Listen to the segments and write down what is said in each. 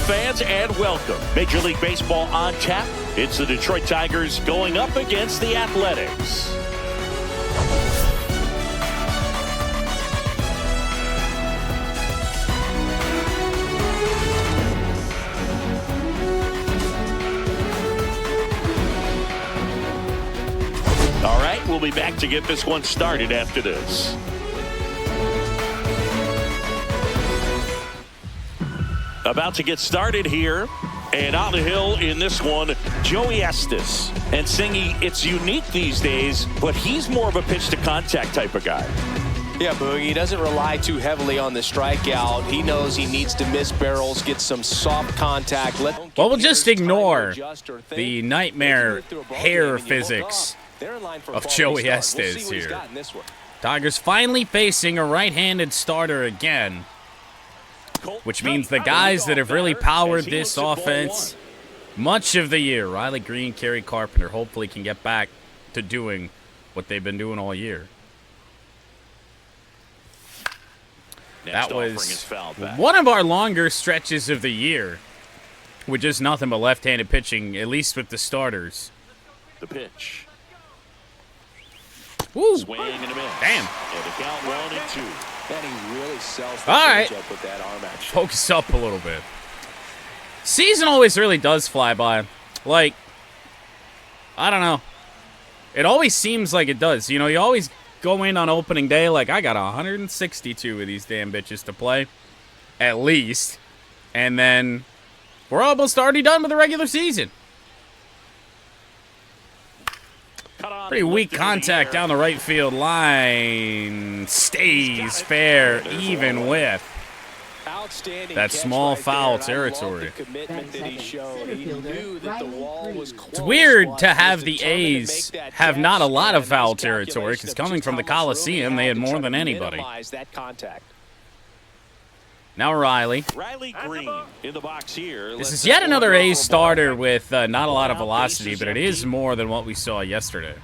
fans, and welcome. Major League Baseball on tap. It's the Detroit Tigers going up against the Athletics. All right, we'll be back to get this one started after this. About to get started here, and on the hill in this one, Joey Estes. And Singy, it's unique these days, but he's more of a pitch-to-contact type of guy. Yeah, Boogie, he doesn't rely too heavily on the strikeout. He knows he needs to miss barrels, get some soft contact. Well, we'll just ignore the nightmare hair physics of Joey Estes here. Tigers finally facing a right-handed starter again, which means the guys that have really powered this offense much of the year, Riley Green, Kerry Carpenter, hopefully can get back to doing what they've been doing all year. That was one of our longer stretches of the year with just nothing but left-handed pitching, at least with the starters. The pitch. Woo. Swing and a miss. Damn. And the count 1-2. And he really sells the all right. with that arm action. Focus up a little bit. Season always really does fly by. Like, I don't know. It always seems like it does. You know, you always go in on opening day like, I got 162 of these damn bitches to play, at least. And then we're almost already done with the regular season. Pretty weak contact down the right field line. Stays fair, even with that small foul territory. It's weird to have the A's have not a lot of foul territory, because coming from the Coliseum, they had more than anybody. Now Riley. Green in the box here. This is yet another A's starter with not a lot of velocity, but it is more than what we saw yesterday.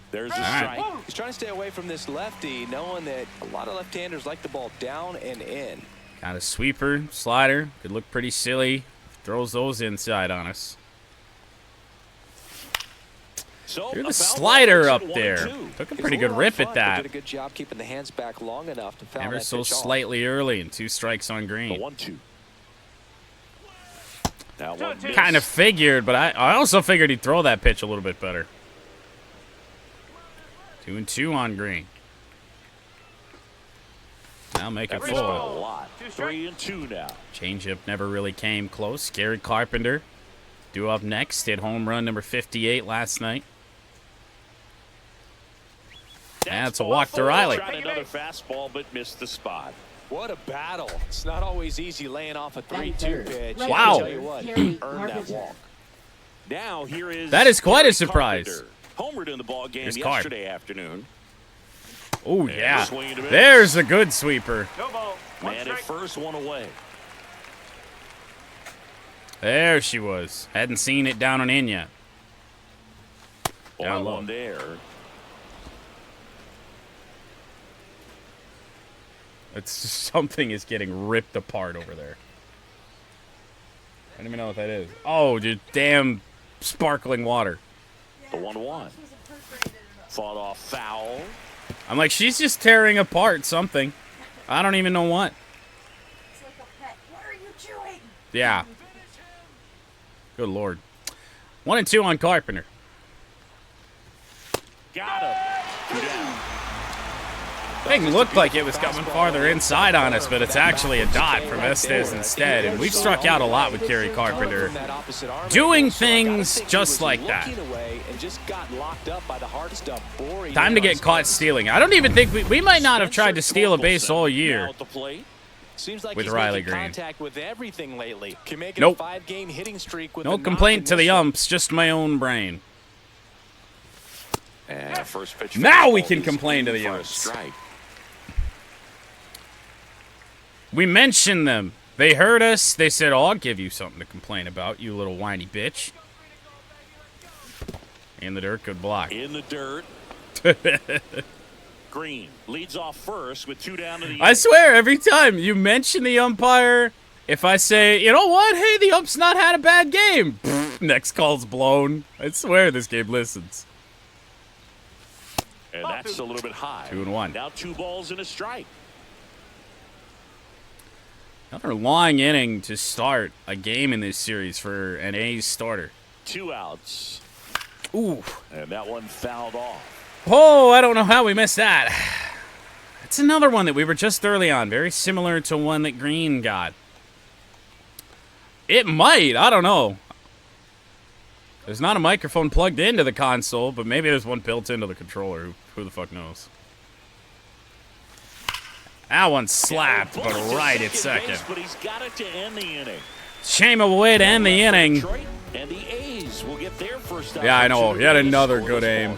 There's a strike. He's trying to stay away from this lefty, knowing that a lot of left-handers like the ball down and in. Kind of sweeper, slider. Could look pretty silly. Throws those inside on us. Here's the slider up there. Took a pretty good rip at that. Did a good job keeping the hands back long enough to foul Ever that so pitch off. slightly early and 2 strikes on Green. 1-2. That one Kind of figured, but I also figured he'd throw that pitch a little bit better. 2-2 on Green. Now make it full. a lot. 3-2 now. Changeup never really came close. Kerry Carpenter due up next. Hit home run number 58 last night. That's a walk to Riley. Tried another fastball, but missed the spot. What a battle. It's not always easy laying off a 3-2 pitch. Wow. I'll tell you what, he earned that walk. Now here is That is quite a surprise. Carpenter. Homered in the ball game Here's yesterday afternoon. Oh, yeah. swing and a miss. There's a good sweeper. Man at first, one away. There she was. Hadn't seen it down and in yet. Down low. One there. It's just, something is getting ripped apart over there. I don't even know what that is. Oh, just damn sparkling water. The 1-1. Fought off foul. I'm like, she's just tearing apart something. I don't even know what. It's like a pet. What are you chewing? Yeah. Good Lord. 1-2 on Carpenter. Got him. 2 down. Thing looked like it was coming farther inside on us, but it's actually a dot from Estes instead. And we've struck out a lot with Kerry Carpenter, doing things just like that. Time to get caught stealing. I don't even think we might not have tried to steal a base all year with Riley Green. Nope. No complaint to the umps, just my own brain. First pitch Now we can complain to the umps. We mentioned them. They heard us. They said, oh, I'll give you something to complain about, you little whiny bitch. In the dirt, good block. In the dirt. Green leads off first with 2 down to the I swear, every time you mention the umpire if I say, you know what? Hey, the ump's not had a bad game. Next call's blown. I swear this game listens. And that's a little bit high. 2-1. Now 2 balls and a strike. Another long inning to start a game in this series for an A's starter. 2 outs. Ooh. And that one fouled off. Oh, I don't know how we missed that. It's another one that we were just early on. Very similar to one that Green got. It might. I don't know. There's not a microphone plugged into the console, but maybe there's one built into the controller. Who the fuck knows? That one slapped, but right at second. But he's got it to end the inning. Shame of a way to end the inning. And the A's will get their first. Yeah, I know. Yet another good aim.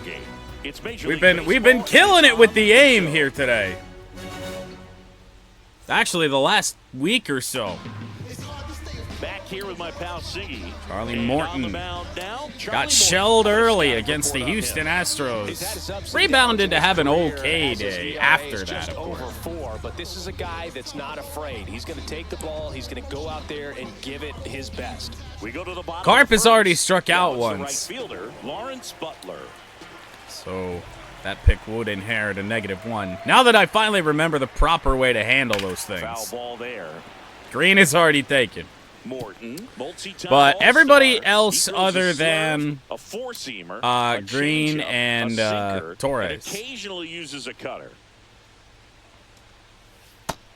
We've been killing it with the aim here today. Actually, the last week or so. Back here with my pal Siggy. Charlie Morton got shelled early against the Houston Astros. Rebounded to have an okay day after that, of course. Over 4, but this is a guy that's not afraid. He's going to take the ball. He's going to go out there and give it his best. We go to the bottom. Carp has already struck out once. Right fielder, Lawrence Butler. So that pick would inherit a -1. Now that I finally remember the proper way to handle those things. Foul ball there. Green is already taken. Morton, but everybody else other than a four-seamer, Green changeup, and sinker, Torres and occasionally uses a cutter.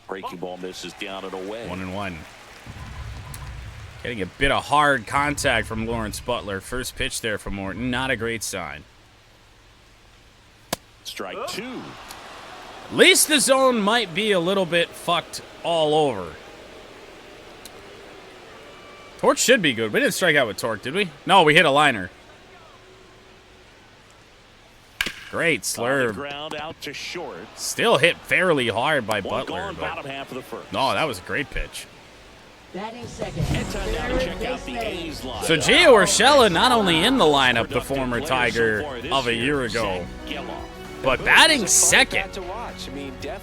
Breaking ball misses down and away. 1-1. Getting a bit of hard contact from Lawrence Butler. First pitch there from Morton. Not a great sign. Strike 2. At least the zone might be a little bit fucked all over. Torque should be good. We didn't strike out with Torque, did we? No, we hit a liner. Great slurve. Ground out to short. Still hit fairly hard by One Butler. gone, bottom half of the first. No, that was a great pitch. Batting second. And time now to check out the A's line. So Gio Urshela not only in the lineup, the former Tiger of a year ago, but batting second.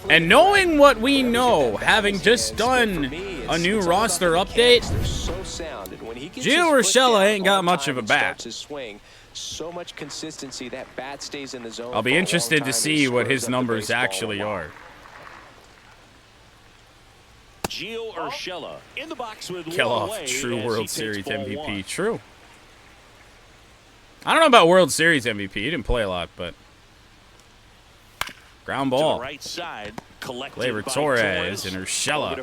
And knowing what we know, having just done a new roster update, Gio Urshela ain't got much of a bat. So much consistency, that bat stays in the zone. I'll be interested to see what his numbers actually are. Gio Urshela in the box with Kill-off, true World Series MVP. True. I don't know about World Series MVP. He didn't play a lot, but ground ball. Right side, Gleyber Torres and Urshela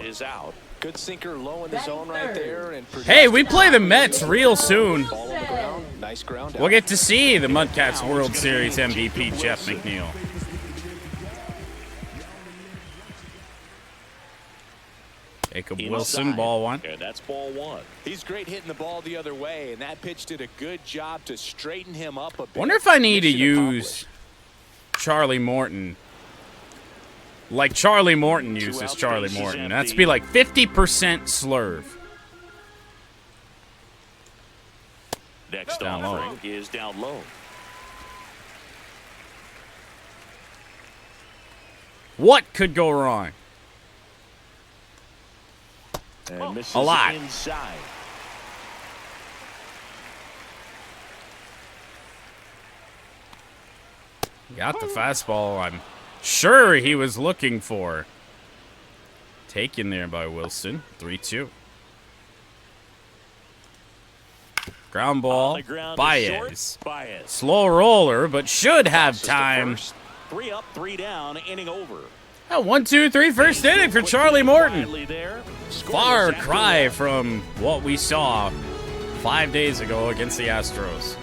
is out. Good sinker low in the zone right there. And hey, we play the Mets real soon. ball on the ground. Nice ground out. We'll get to see the Mudcats World Series MVP, Jeff McNeil. Jacob Wilson, ball 1. And that's ball 1. He's great hitting the ball the other way, and that pitch did a good job to straighten him up a bit. Wonder if I need to Mission use Charlie Morton like Charlie Morton uses Charlie Morton. That's be like 50% slurve. Next Down low. offering is down low. What could go wrong? And misses A lot. inside. Got the fastball I'm sure he was looking for. Taken there by Wilson. 3-2. Ground ball. Baez. Slow roller, but should have time. 3 up, 3 down, inning over. 1-2-3 first inning for Charlie Morton. Far cry from what we saw 5 days ago against the Astros.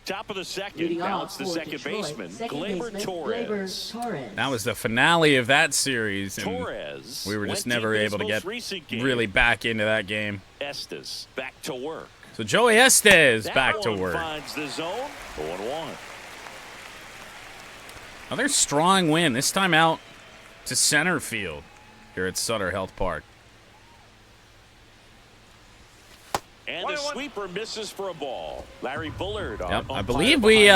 Top of the second. Now it's the second baseman, Gleyber Torres. That was the finale of that series, and Torres. we were just never able to get really back into that game. Estes back to work. So Joey Estes back to work. Finds the zone. 0-1. Another strong win, this time out to center field here at Sutter Health Park. And the sweeper misses for a ball. Larry Bullard on I believe we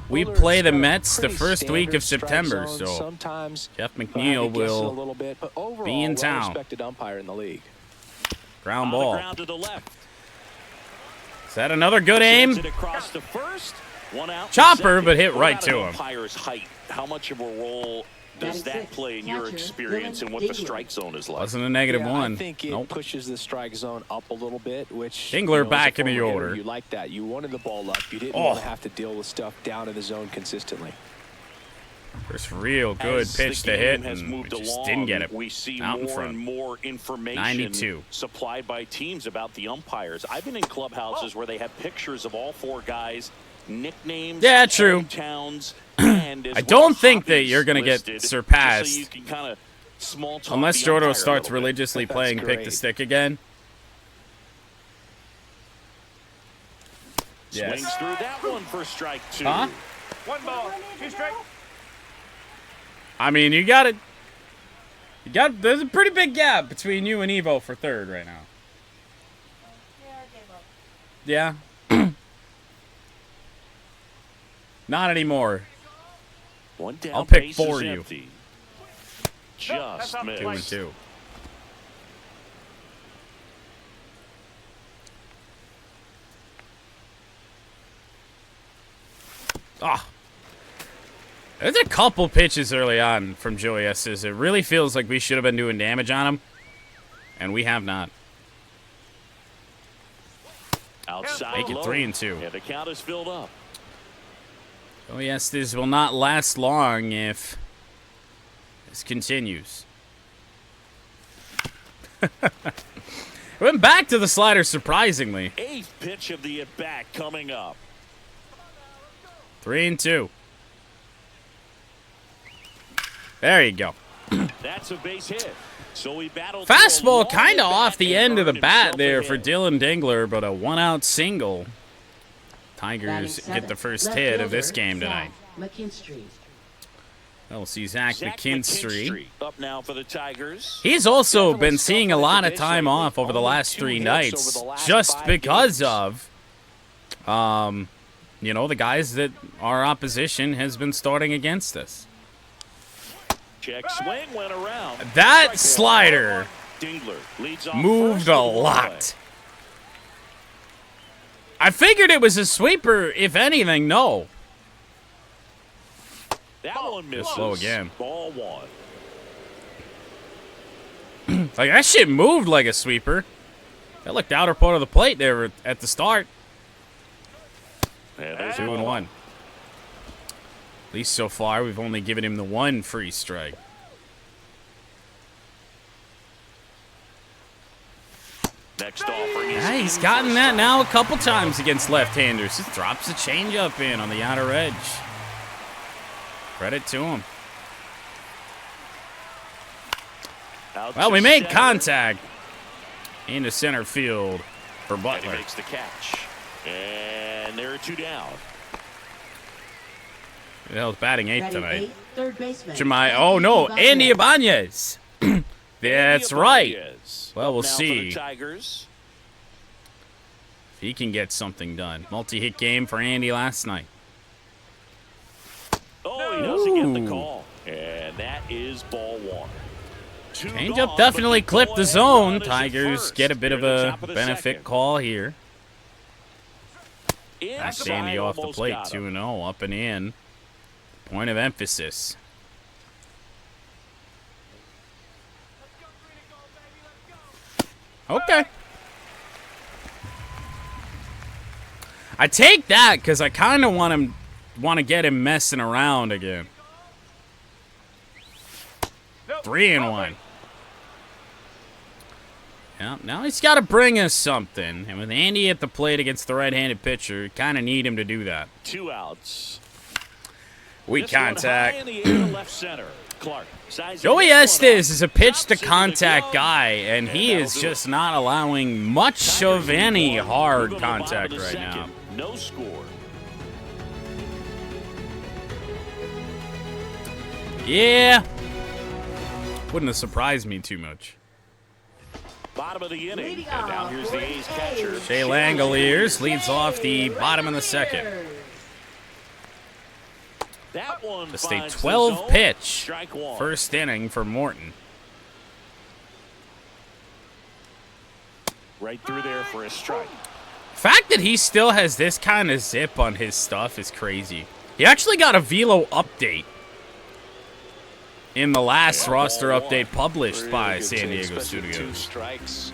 we play the Mets the first week of September, so Jeff McNeil will be in town. Umpire in the league. Ground ball. Ground to the left. Is that another good aim? Sends it across the first. One out. Chopper, but hit right to him. Umpire's height. How much of a role does that play in your experience and what the strike zone is like? Wasn't a negative one. I think it pushes the strike zone up a little bit, which Dingler back in the order. You like that. You wanted the ball up. You didn't want to have to deal with stuff down in the zone consistently. First real good pitch to hit, and we just didn't get it. We see out in more front. and more information 92. supplied by teams about the umpires. I've been in clubhouses where they have pictures of all four guys, nicknames, yeah, true. Towns, and I don't think that you're going to get surpassed so you can kind of small talk unless the Jordo umpire starts a little bit. religiously playing pick the stick again. Swings through that one for strike two. Huh? 1 ball, 2 strikes. I mean, you got it. There's a pretty big gap between you and Evo for third right now. Yeah. Not anymore. One down, I'll pick base for is you. empty. Just missed. 2 and 2. Ah. There's a couple pitches early on from Joey Estes. It really feels like we should have been doing damage on him, and we have not. Outside Make it low. 3 and 2. Yeah, the count is filled up. Joey Estes will not last long if this continues. Went back to the slider surprisingly. 8th pitch of the at-bat coming up. 3 and 2. There you go. That's a base hit. So we battled Fastball kind of off the end of the bat there for Dylan Dingler, but a one-out single. Tigers get the first hit of this game tonight. We'll see Zach McKinstry. Up now for the Tigers. He's also been seeing a lot of time off over the last 3 nights just because of, you know, the guys that our opposition has been starting against us. Check swing went around. That slider Dingler leads off moved first a with one lot. away. I figured it was a sweeper, if anything, no. That one misses. Slow again. Ball 1. Like, that shit moved like a sweeper. That looked outer part of the plate there at the start. And there's 2 and 1. At least so far, we've only given him the 1 free strike. Next offering is Yeah, he's in gotten for that strike. now a couple times against left-handers. Just drops the changeup in on the outer edge. Credit to him. Out Well, to we made center. contact into center field for And Butler. he makes the catch. And there are 2 down. The hell's batting 8th tonight? Third baseman. Jemai. Oh, no. Andy Ibanez. That's right. Ibanez. Well, we'll Now for see the Tigers. if he can get something done. Multi-hit game for Andy last night. Oh, he doesn't get the Ooh. call. And that is ball 1. Changeup definitely clipped the zone. Tigers get a bit of a benefit call here. That's Andy off the plate. 2-0, up and in. Point of emphasis. Okay. I take that because I kind of want to get him messing around again. 3 and 1. Yeah, now he's got to bring us something. And with Andy at the plate against the right-handed pitcher, kind of need him to do that. 2 outs. We This one high contact. in the air, left center. Clark. Joey Estes is a pitch-to-contact guy, and he is just not allowing much of any hard contact right now. No score. Yeah. Wouldn't have surprised me too much. Bottom of the inning. And now here's the A's catcher. Shea Langoliers leads off the bottom of the second. That one Just a finds the 12 zone. pitch Strike one. first inning for Morton. Right through there for a strike. The fact that he still has this kind of zip on his stuff is crazy. He actually got a velo update in the last roster update published by San Diego Studios. Strikes.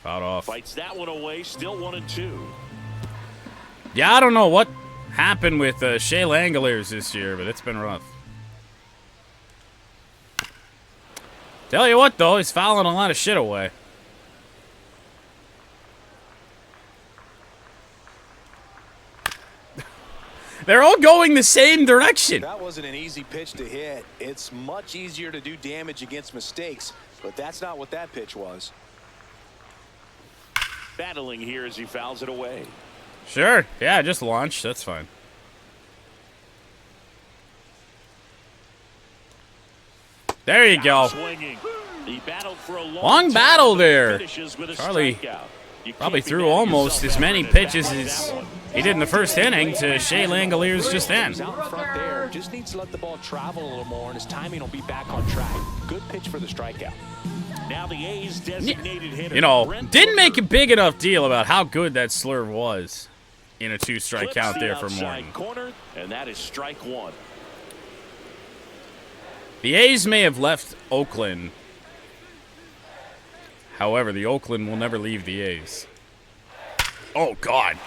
Fouled off. Fights that one away. Still 1-2. Yeah, I don't know what happened with Shea Langoliers this year, but it's been rough. Tell you what, though, he's fouling a lot of shit away. They're all going the same direction. That wasn't an easy pitch to hit. It's much easier to do damage against mistakes, but that's not what that pitch was. Battling here as he fouls it away. Sure. Yeah, just launch. That's fine. There you go. Swinging. He battled for a Long time, battle but there. finishes with a Charlie strikeout. You probably can't be threw mad at almost yourself as many after an pitches attack as like that one. he did in the first inning to Shea Langoliers just then. He's out in front there. Just needs to let the ball travel a little more, and his timing will be back on track. Good pitch for the strikeout. Now the A's designated hitter. You know, Brent didn't make a Rooker big enough deal about how good that slurve was in a two-strike clips count the there for outside Morton. corner, and that is strike one. The A's may have left Oakland. However, the Oakland will never leave the A's. Oh, God.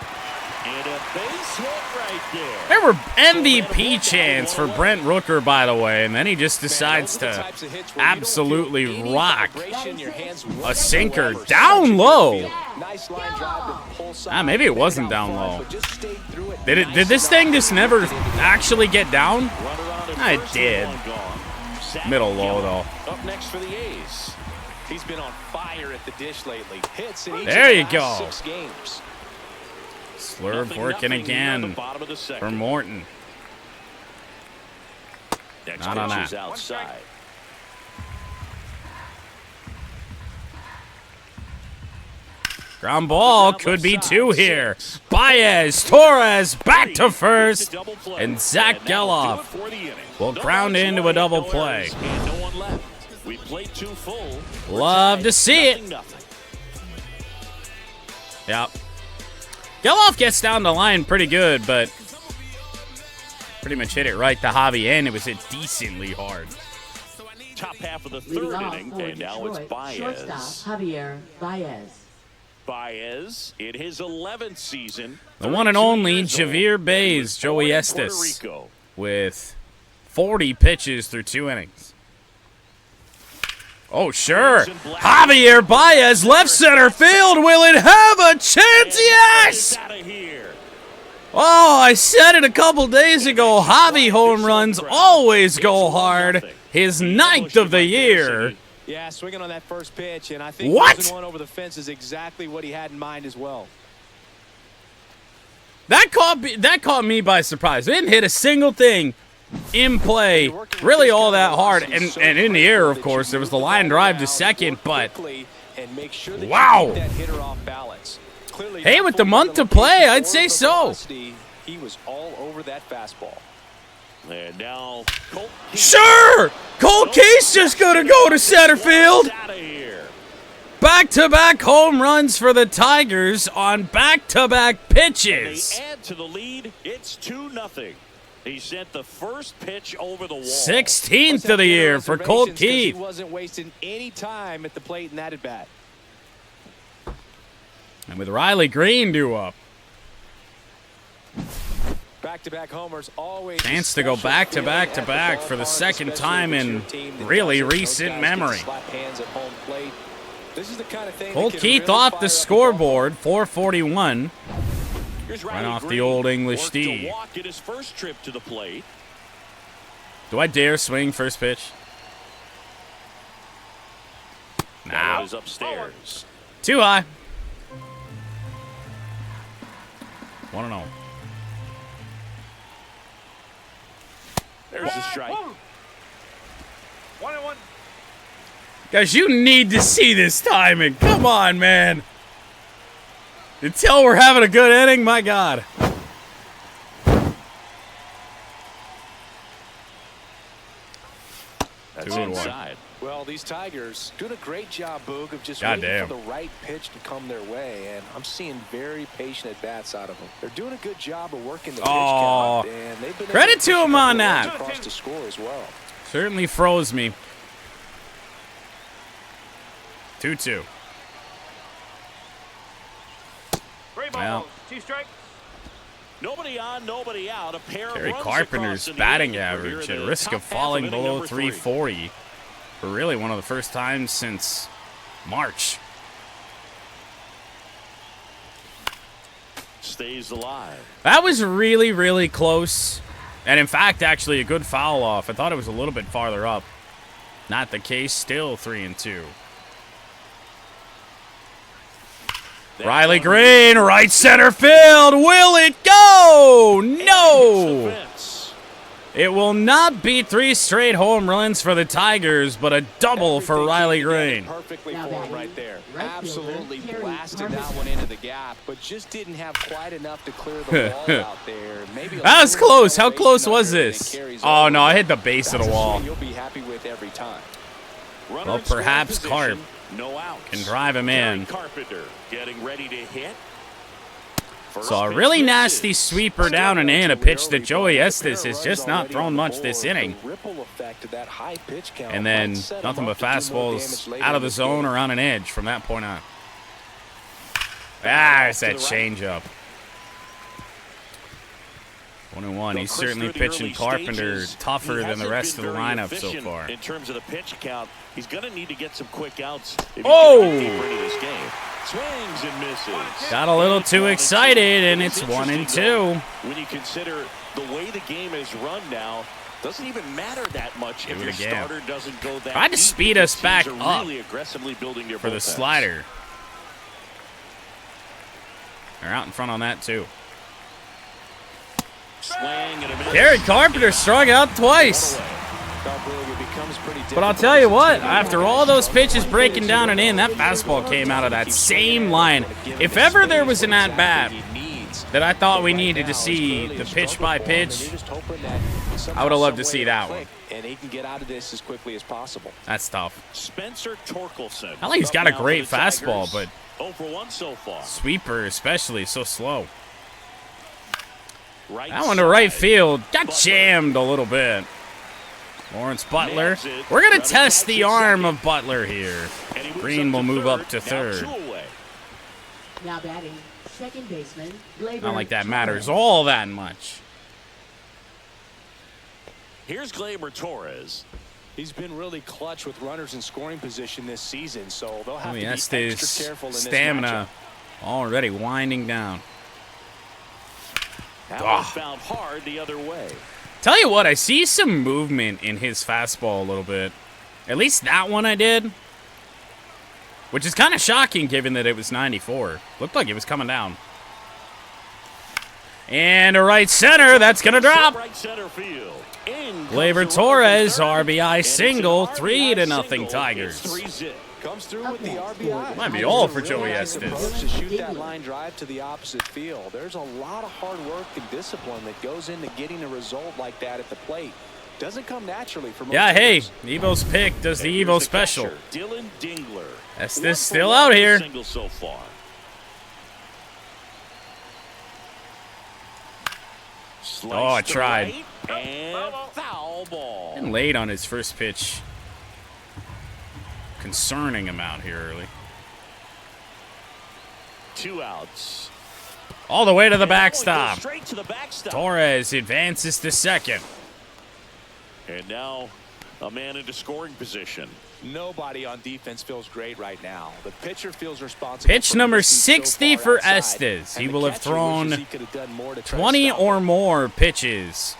And a base hit right there. There were MVP chants for Brent Rooker, by the way, and then he just decides to absolutely rock a sinker down low. Maybe it wasn't down low. Did this thing just never actually get down? It did. Middle low, though. Up next for the A's. He's been on fire at the dish lately. Hits in each There of you the last go. 6 games. Slurve working again for Morton. Next Not on pitch is that. outside. Ground ball could be two here. Baez, Torres, back to first, and Zach Geloff will ground into a double play. And no one left. We played 2 full. Love to see it. Nothing. Yep. Geloff gets down the line pretty good, but pretty much hit it right to Javi, and it was hit decently hard. Top half of the Leading third off inning, for and now it's Detroit, Baez. shortstop Javier Baez. Baez in his 11th season. The one and 32 only years old. Javier Baez, He Joey was born in Puerto Estes, Rico. with 40 pitches through 2 innings. Oh, sure. Javier Baez, left center field. Will it have a chance? Yes! Out of here. Oh, I said it a couple days ago. Javi home runs always go hard. His 9th of the year. Yeah, swinging on that first pitch, and I think What? losing one over the fence is exactly what he had in mind as well. That caught me by surprise. They didn't hit a single thing in play, really all that hard. And in the air, of course, there was the line drive to second, but wow. Hey, with the month to play, I'd say so. He was all over that fastball. And now, Colt Sure! Cole Case just gonna go to center field. out of here. Back-to-back home runs for the Tigers on back-to-back pitches. They add to the lead. It's 2-0. He sent the first pitch over the wall. 16th of the year for Colt Keith. He wasn't wasting any time at the plate in that at bat. And with Riley Green due up. Back-to-back homers always. Chance to go back-to-back-to-back for the second time in really recent memory. Colt Keith off the scoreboard, 441. Here's Right Riley off the Green. old English Worked to D. walk at his first trip to the plate. Do I dare swing first pitch? Now No. is upstairs. Too high. 1-0. There's the strike. 1-1. Guys, you need to see this timing. Come on, man. Until we're having a good inning, my God. That's 2-1. inside. Well, these Tigers doing a great job, Boog, of just God waiting damn. for the right pitch to come their way, and I'm seeing very patient at-bats out of them. They're doing a good job of working the pitch count, and they've been credit able to push him a on couple runs that. across the score as well. Certainly froze me. 2-2. Three Well. balls, 2 strikes. Nobody on, nobody out. A pair Gary of runs Carpenter's across the batting inning. We're average here at in the risk top of half falling inning below number 3. 340 for really one of the first times since March. Stays alive. That was really, really close. And in fact, actually a good foul off. I thought it was a little bit farther up. Not the case. Still 3-2. Riley Green, right center field. Will it go? No. It will not be 3 straight home runs for the Tigers, but a double for Riley Green. Perfectly Now for him batting, right there. right fielder, Absolutely Terry blasted Carpenter. that one into the gap, but just didn't have quite enough to clear the wall out there. Maybe a That was little close. How elevation close out was there that this? carries Oh, over. no, I hit the base of That's the a wall. swing you'll be happy with every time. Well, perhaps Carp No outs. can drive him in. Carpenter getting ready to hit. So a really nasty sweeper down and in, a pitch that Joey Estes has just not thrown much this inning. And then nothing but fastballs out of the zone or on an edge from that point on. Ah, it's that changeup. 1-1. He's certainly pitching Carpenter tougher than the rest of the lineup so far. In terms of the pitch count, he's going to need to get some quick outs if he's Oh! going to get deeper into this game. Swings and misses. Got a little too excited, and it's 1-2. When you consider the way the game is run now, doesn't even matter that much if your starter doesn't go that Tried to deep. speed us back Teams are up really aggressively building their for the bullpens. slider. They're out in front on that, too. Swing and a miss. Gary Carpenter strung out twice. But I'll tell you what, after all those pitches breaking down and in, that fastball came out of that same line. If ever there was an at-bat that I thought we needed to see the pitch by pitch, I would have loved to see that one. And he can get out of this as quickly as possible. That's tough. Spencer Torkelson. I think he's got a Up now great for the Tigers. fastball, but 0 for 1 so far. sweeper especially, so slow. Right That one to right side. field. Got Butler. jammed a little bit. Lawrence Butler. Nails it. We're going to Runner test catches the arm second. of Butler here. And he moves Green will move up to Now third. 2 away. Now batting, second baseman, Gleyber Not like that Torres. matters all that much. Here's Gleyber Torres. He's been really clutch with runners in scoring position this season, so they'll have to be That's extra his careful in this stamina already winding down. That Ah. one found hard the other way. Tell you what, I see some movement in his fastball a little bit. At least that one I did. Which is kind of shocking given that it was 94. Looked like it was coming down. And a right center, that's going to drop. Right center field. In comes Gleyber the Torres, runner from third, RBI and it's an single, RBI 3-0 single. Tigers. It's 3-0. Comes through with the RBI. Might be all for Joey Nice Estes. approach to shoot that line drive to the opposite field. There's a lot of hard work and discipline that goes into getting a result like that at the plate. Doesn't come naturally for most Yeah, hey, hitters. Evo's pick does the Here's Evo the special. catcher, Dylan Dingler. Estes 1 for still 1 out with a here. Single so far. Oh, I Sliced to tried. right, and foul ball. And late on his first pitch. Concerning amount here early. 2 outs. All the way to the And that one backstop. goes straight to the backstop. Torres advances to second. And now a man into scoring position. Nobody on defense feels great right now. The pitcher feels responsible. Pitch for number missing so 60 far for outside, Estes. and He the will have catcher thrown wishes he could have done more to try to 20 stop or him. more pitches.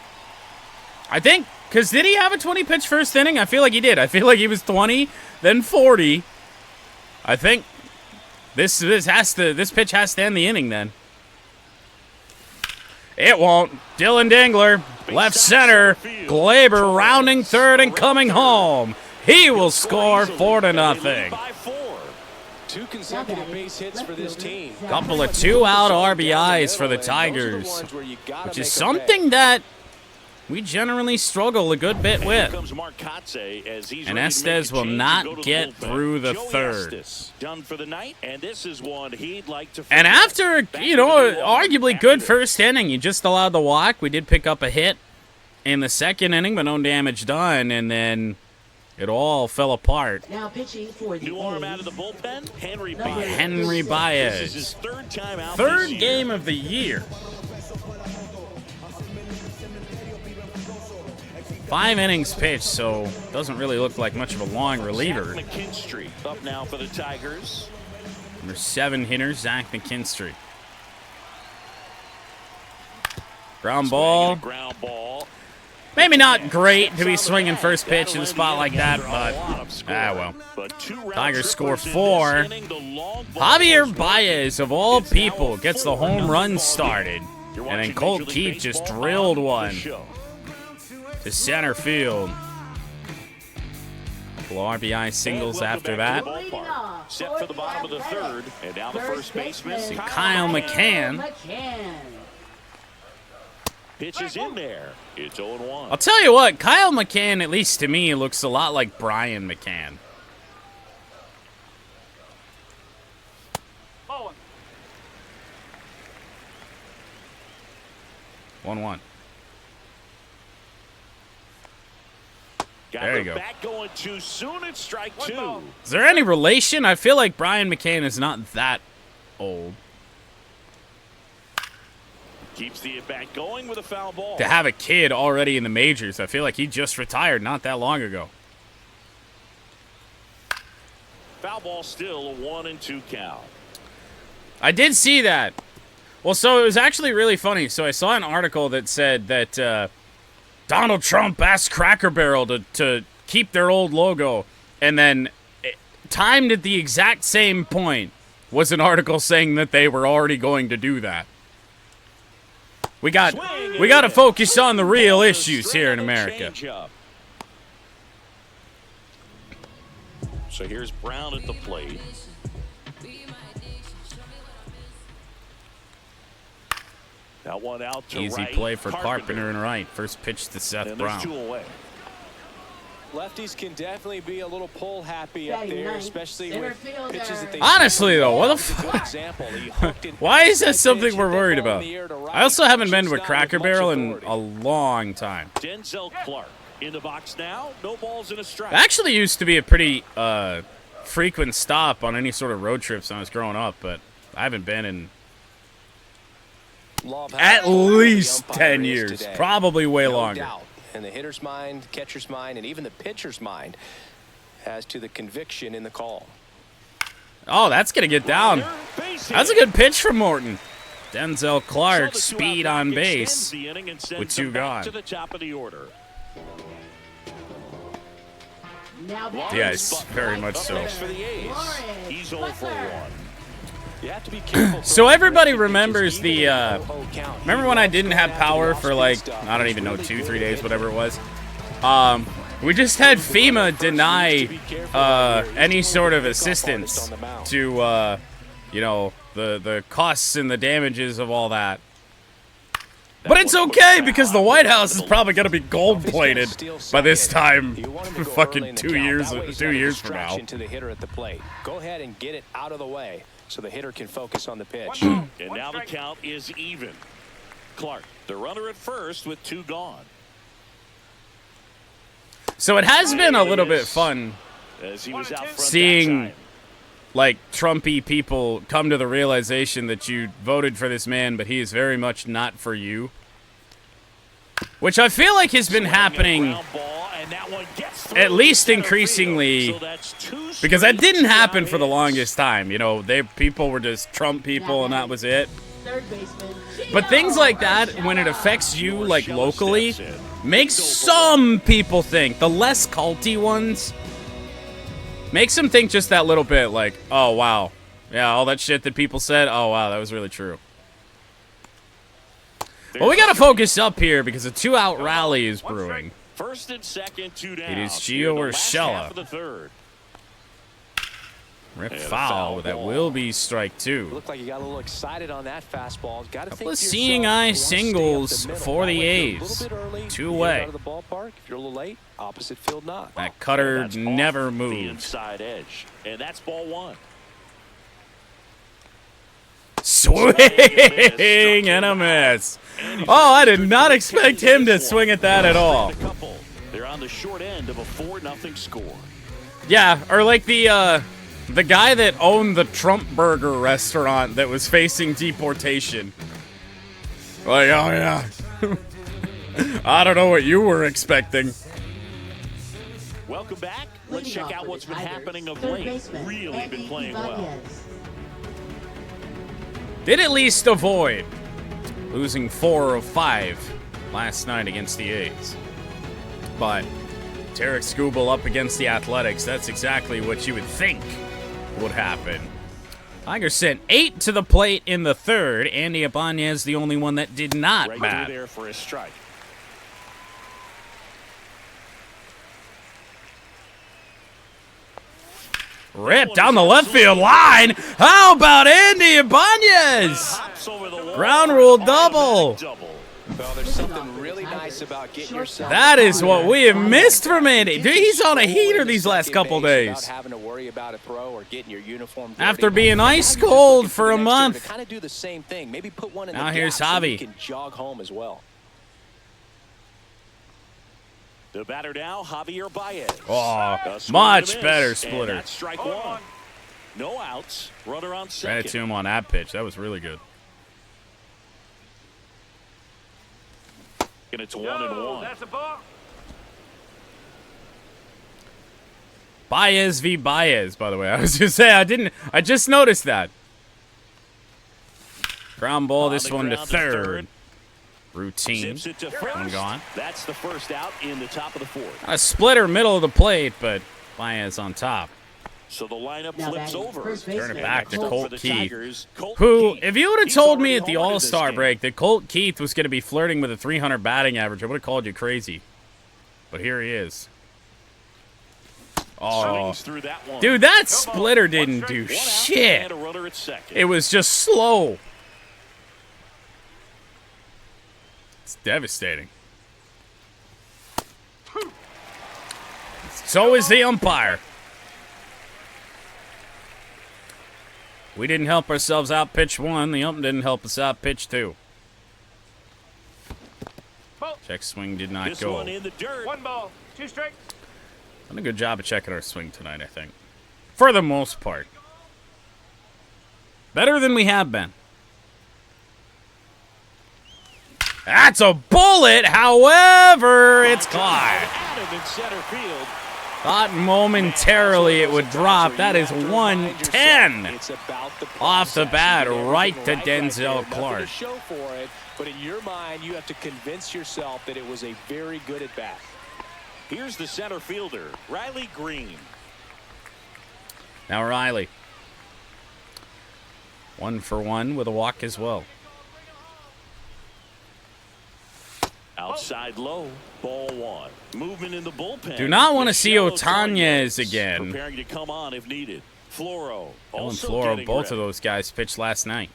I think, because did he have a 20-pitch first inning? I feel like he did. I feel like he was 20, then 40. I think this pitch has to end the inning then. It won't. Dylan Dingler, left center. Gleyber rounding third and coming home. He will score 4-0. By 4. 2 consecutive base hits for this team. Couple of 2-out RBIs for the Tigers, which is something that we generally struggle a good bit with. And Estes will not get through the third. Done for the night, and this is one he'd like to. And after, you know, arguably good first inning, you just allowed the walk. We did pick up a hit in the second inning, but no damage done, and then it all fell apart. Now pitching for the New arm out of the bullpen, Henry Henry Baez. This is his 3rd time out. Third game of the year. 5 innings pitched, so doesn't really look like much of a long reliever. McKinstry up now for the Tigers. Number 7 hitter, Zach McKinstry. Ground ball. Maybe not great to be swinging first pitch in a spot like that, but well. Tigers score 4. Javier Baez, of all people, gets the home run started. And then Colt Keith just drilled one to center field. Couple RBI singles after that. Set for the bottom of the 3rd, and now the first baseman, Kyle McCann. Pitch is in there. It's 0-1. I'll tell you what, Kyle McCann, at least to me, looks a lot like Brian McCann. Ball 1-1. There you go. Back going too soon. It's strike 2. Is there any relation? I feel like Brian McCann is not that old. Keeps the at-bat going with a foul ball. To have a kid already in the majors, I feel like he just retired not that long ago. Foul ball still, a 1-2 count. I did see that. Well, so it was actually really funny. So I saw an article that said that Donald Trump asked Cracker Barrel to keep their old logo, and then timed at the exact same point was an article saying that they were already going to do that. We got to focus on the real issues here in America. So here's Brown at the plate. That one out to easy right. play for Carpenter and right. First pitch to Seth Brown. 2 away. Lefties can definitely be a little pull happy up there, especially with pitches that they. Honestly, though, what the fuck? Why is that something we're worried about? I also haven't been to a Cracker Barrel in a long time. Denzel Clark in the box now. No balls in a strike. It actually used to be a pretty frequent stop on any sort of road trips when I was growing up, but I haven't been in at least 10 years, probably way longer. In the hitter's mind, catcher's mind, and even the pitcher's mind as to the conviction in the call. Oh, that's going to get down. That's a good pitch from Morton. Denzel Clark, speed on base with 2 gone. Yes, very much so. He's 0 for 1. So everybody remembers the, remember when I didn't have power for like, I don't even know, 2-3 days, whatever it was? We just had FEMA deny any sort of assistance to, you know, the costs and the damages of all that. But it's okay because the White House is probably going to be gold-plated by this time, fucking 2 years from now. To the hitter at the plate. Go ahead and get it out of the way, so the hitter can focus on the pitch. And now the count is even. Clark, the runner at first with 2 gone. So it has been a little bit fun seeing, like, Trumpy people come to the realization that you voted for this man, but he is very much not for you. Which I feel like has been happening at least increasingly, because that didn't happen for the longest time. You know, people were just Trump people and that was it. But things like that, when it affects you, like, locally, makes some people think, the less culty ones, makes them think just that little bit, like, oh, wow. Yeah, all that shit that people said, oh, wow, that was really true. Well, we got to focus up here because a 2-out rally is brewing. First and second, 2 down. It is Gio Urshela. Rip foul. That will be strike 2. Looked like you got a little excited on that fastball. Got to think Couple of seeing eye singles for the A's. 2-way. Out of the ballpark. If you're a little late, opposite field not. That cutter never The moved. inside edge. And that's ball 1. Swing and a miss. Oh, I did not expect him to swing at that at all. They're on the short end of a 4-0 score. Yeah, or like the guy that owned the Trump Burger restaurant that was facing deportation. Like, oh yeah. I don't know what you were expecting. Welcome back. Let's check out what's been happening of late. Really been playing well. Did at least avoid losing 4 of 5 last night against the A's. But Tarek Skubal up against the Athletics, that's exactly what you would think would happen. Tigers sent 8 to the plate in the 3rd. Andy Ibanez the only one that did not right bat. there for a strike. Rip down the left field line. How about Andy Ibanez? Ground rule double. Well, there's something really nice about getting yourself. That is what we have missed from Andy. Dude, he's on a heater these last couple days. Having to worry about a throw or getting your uniform After being ice cold for a month. Kind of do the same thing. Maybe put one in Now the here's gap so you Javi. can jog home as well. The batter now, Javier Baez. Oh, much better splitter. That's strike 1. No outs. Runner on second. Credit to him on that pitch. That was really good. And it's 1-1. That's a ball. Baez v. Baez, by the way. I was going to say, I just noticed that. Ground ball, this one to third. Routine. One gone. That's the first out in the top of the 4th. A splitter middle of the plate, but Baez on top. So the lineup flips over. Turn it back to Colt Keith, Colt who, Keith, if you would have he's told me already at the homered in this All-Star game. break that Colt Keith was going to be flirting with a 300 batting average, I would have called you crazy. But here he is. Oh, Swings through that one. dude, that splitter didn't do One out shit. and a runner at second. It was just slow. It's devastating. So is the umpire. We didn't help ourselves out pitch 1. The ump didn't help us out pitch 2. Check swing did not This go. one in the dirt. 1 ball, 2 strikes. Done a good job of checking our swing tonight, I think. For the most part. Better than we have been. That's a bullet, however, it's caught. Adam in center field. Thought momentarily it would drop. That is 110 It's about the off the process. bat, You get right everything to right Denzel there. Clark. Nothing to show for it, but in your mind, you have to convince yourself that it was a very good at bat. Here's the center fielder, Riley Green. Now Riley. 1 for 1 with a walk as well. Outside low, ball 1. Movement in the bullpen. Do not want to see Michelle Otañez again. Preparing to come on if needed. Floro. Ellen Also Floro, getting both ready. of those guys pitched last night.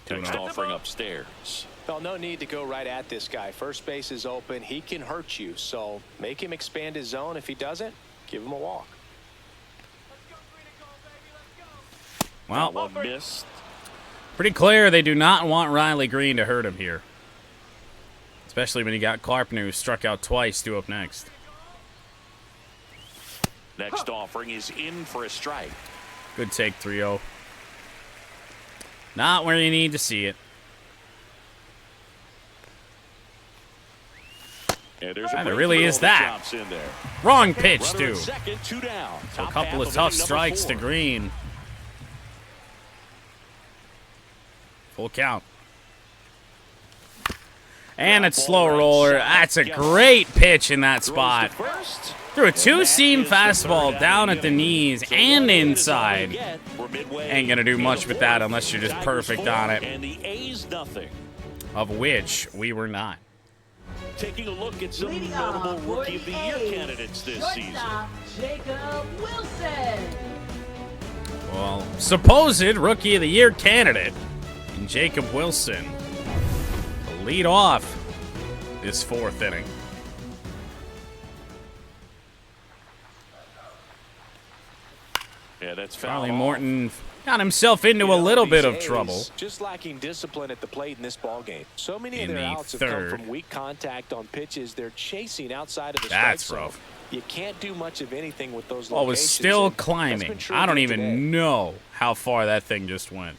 Text offering upstairs. Well, no need to go right at this guy. First base is open. He can hurt you, so make him expand his zone. If he doesn't, give him a walk. Well, One missed. pretty clear they do not want Riley Green to hurt him here. Especially when you got Carpenter, who struck out twice, due up next. Next offering is in for a strike. Good take, 3-0. Not where you need to see it. And there's There really is that. In there. Wrong pitch, Runner too. at second, 2 down. So a Top couple half of tough inning number strikes 4. to Green. Full count. And it's slow roller. That's a great pitch in that spot. First. Threw a 2-seam fastball down at the knees and inside. Ain't gonna do much with that unless you're just perfect on it. And the A's nothing. Of which we were not. taking a look at some Leading notable off for Rookie of the Year A's, candidates this season. shortstop, Jacob Wilson. Well, supposed Rookie of the Year candidate in Jacob Wilson to lead off this 4th inning. Yeah, that's Charlie Morton got himself into a little bit of trouble. Just lacking discipline at the plate in this ball game. So many of In their the outs have third. come from weak contact on pitches they're chasing outside of the That's strike zone. rough. You can't do much of anything with those Oh, it was locations, still and that's been climbing. true I don't again even today. know how far that thing just went.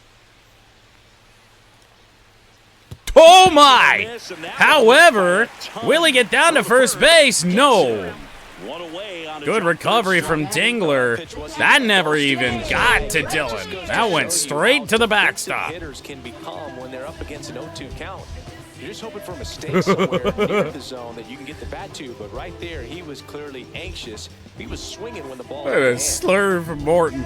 Oh my! However, will he get down to first base? No. Good recovery from Dingler. That never even got to Dylan. That went straight to the backstop. Hitters can become when they're up against an 0-2 count. You're just hoping for a mistake somewhere near the zone that you can get the bat to, but right there, he was clearly anxious. He was swinging when the ball Look at was a slur from Morton.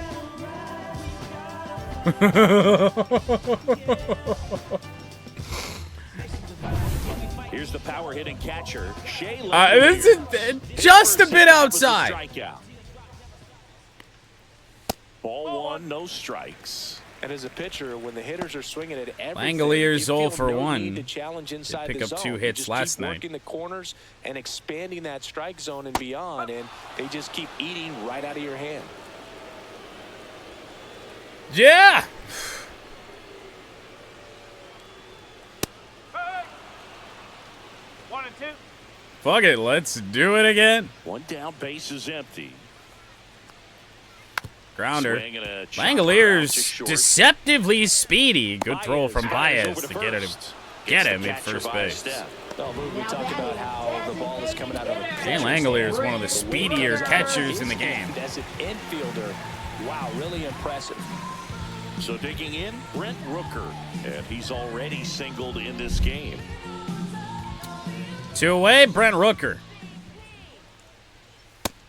Here's the power hitting catcher, Shea. This is just a bit outside. Strikeout. Ball 1, no strikes. And as a pitcher, when the hitters are swinging at everything, Langoliers you feel 0 for no 1. need to challenge inside pick the up zone. 2 You hits just last keep night. working the corners and expanding that strike zone and beyond, and they just keep eating right out of your hand. Yeah. One and two. Fuck it, let's do it again. 1 down, base is empty. Grounder. Swing and a chopper out to Langoliers short. deceptively speedy. Good throw from Baez Baez over to get first. get It's him the at catcher first by a base. step. Oh, Lou, we talked about how the ball is coming out of the Dan Langolier is one of the speedier catchers in the game. As an infielder, wow, really impressive. So digging in, Brent Rooker, and he's already singled in this game. 2 away, Brent Rooker.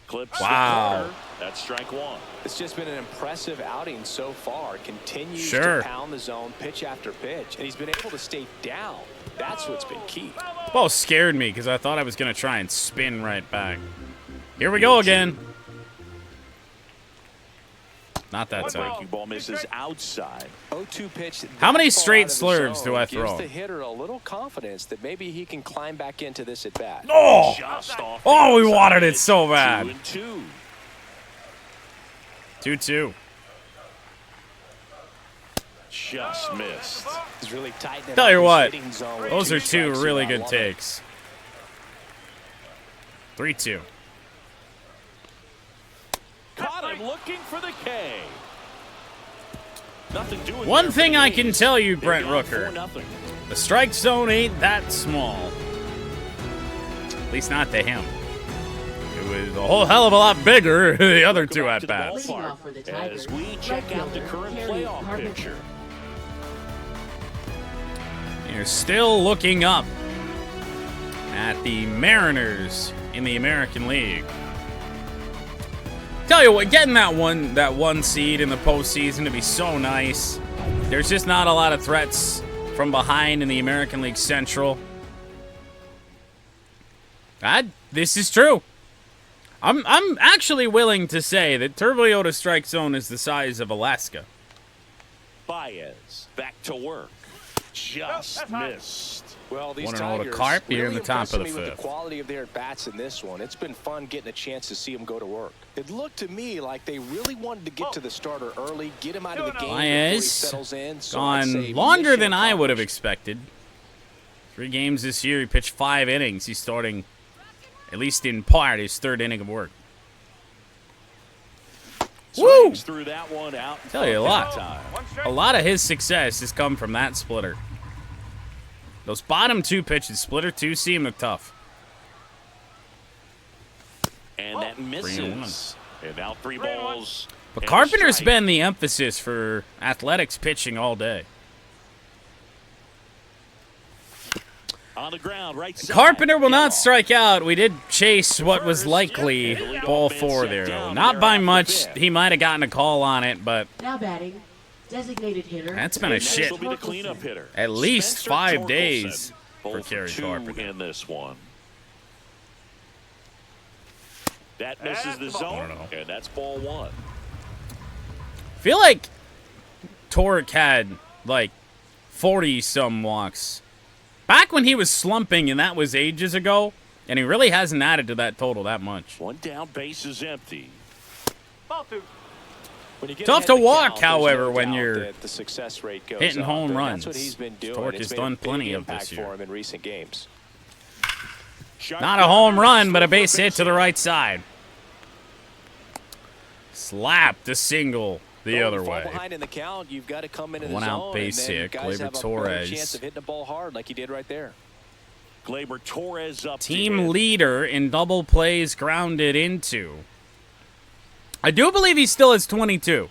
Clips Wow. the corner. That's strike 1. It's just been an impressive outing so far. Continues Sure. to pound the zone pitch after pitch, and he's been able to stay down. That's what's been key. Ball scared me because I thought I was going to try and spin right back. Here we go again. Not that time. Breaking ball misses outside. 0-2 pitch. How many that far straight out of the slurves zone do I gives throw? the hitter a little confidence that maybe he can climb back into this at bat. Oh! Just off Oh, the we wanted outside. it so bad. 2-2. 2-2. Just missed. He's really tightening Tell up you his what, hitting zone with those 2 are 2 strikes really here. I good love it. takes. 3-2. Caught him looking for the K. Nothing doing. One there for thing the I can A's. tell you, They're Brent down Rooker, 4-0. the strike zone ain't that small. At least not to him. It was a whole hell of a lot bigger the other 2 Back at to the bats. Leading off for the ballpark as Tigers, we check out the right current fielder, playoff Carpenter. picture. You're still looking up at the Mariners in the American League. Tell you what, getting that one seed in the postseason to be so nice. There's just not a lot of threats from behind in the American League Central. This is true. I'm actually willing to say that Turbiota strike zone is the size of Alaska. Baez back to work. Just missed. Well, these 1-0 to Tigers Carp here in really the top of the impressing me with fifth. the quality of their bats in this one. It's been fun getting a chance to see them go to work. It looked to me like they really wanted to get to the starter early, get him out of the game before he Baez settles in. So I'd say gone longer mission than I would have accomplished. expected. 3 games this year. He pitched 5 innings. He's starting, at least in part, his 3rd inning of work. Woo! Swings through that one out. Tell you a lot. Time. A lot of his success has come from that splitter. Those bottom 2 pitches, splitter 2 seam, look tough. And that misses. And now 3 balls. But and a Carpenter's strike. been the emphasis for Athletics pitching all day. On the ground, right side. Carpenter will not Yellow. strike out. We did chase what was likely ball 4 there. Not by much. He might have gotten a call on it, but Now batting, designated hitter. that's been a Next shit. will be the cleanup hitter. At least Spencer 5 Torkelson. days for 0 Kerry for 2 Carpenter. in this one. That misses the zone, and that's ball one. I feel like Torque had like 40-some walks back when he was slumping, and that was ages ago. And he really hasn't added to that total that much. One down, base is empty. Ball two. When you get Tough ahead to of the walk, count, however, there's no when doubt you're that the success rate goes hitting up, home and runs. That's what he's been doing. Torque It's has made a done big plenty of impact this year. for him in recent games. Not a home run, but a base hit to the right side. Slapped a single the other way. Behind in the count, you've got to come into the One out zone, base and then hit. guys Gleyber have a better Torres. chance of hitting the ball hard like he did right there. Gleyber Torres up Team leader in double plays grounded into. I do believe he still has 22.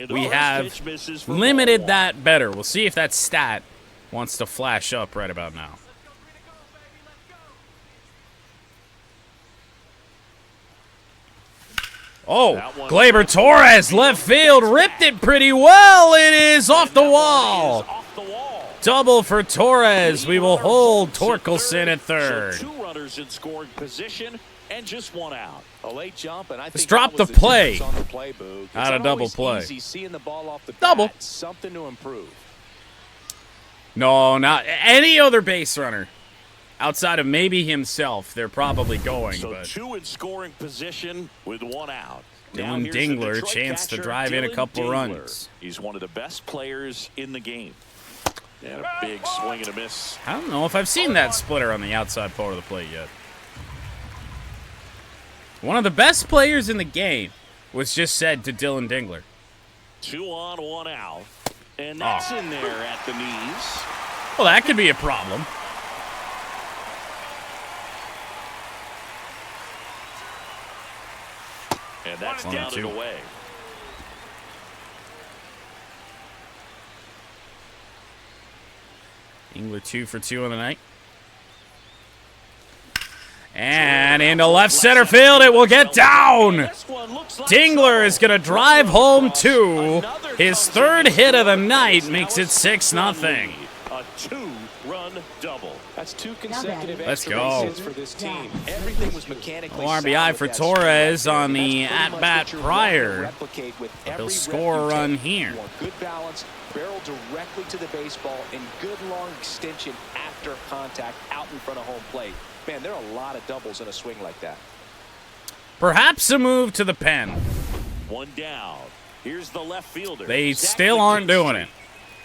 We have limited that better. We'll see if that stat wants to flash up right about now. Oh, Gleyber Torres, left field, ripped it pretty well. It is off the wall. Double for Torres. We will hold Torkelson at third. So 2 runners in scoring position and just 1 out. A late jump, and I Let's think drop that the was play. difference on the play, Boog. It's Out of not double always play. Easy seeing the ball off the Double. bat. Something to improve. No, not any other base runner. Outside of maybe himself, they're probably going. So But 2 in scoring position with 1 out. Dylan Now here's the Dingler, Detroit chance to catcher, drive in a Dylan couple Dingler. runs. He's one of the best players in the game. And a big swing and a miss. I don't know if I've seen that splitter on the outside part of the plate yet. One of the best players in the game was just said to Dylan Dingler. 2 on, 1 out. And that's in there at the knees. Well, that could be a problem. And that's down and away. Dingler 2 for 2 on the night. And into left center field, it will get down. Dingler is going to drive home 2. His third hit of the night makes it 6-0. A 2-run double. That's 2 consecutive Let's extra go. base hits for this team. Everything was mechanically RBI for Torres on the at-bat prior. He'll score a run here. Good balance, barrel directly to the baseball, and good long extension after contact out in front of home plate. Man, there are a lot of doubles in a swing like that. Perhaps a move to the pen. 1 down. Here's the left fielder. They still aren't doing it.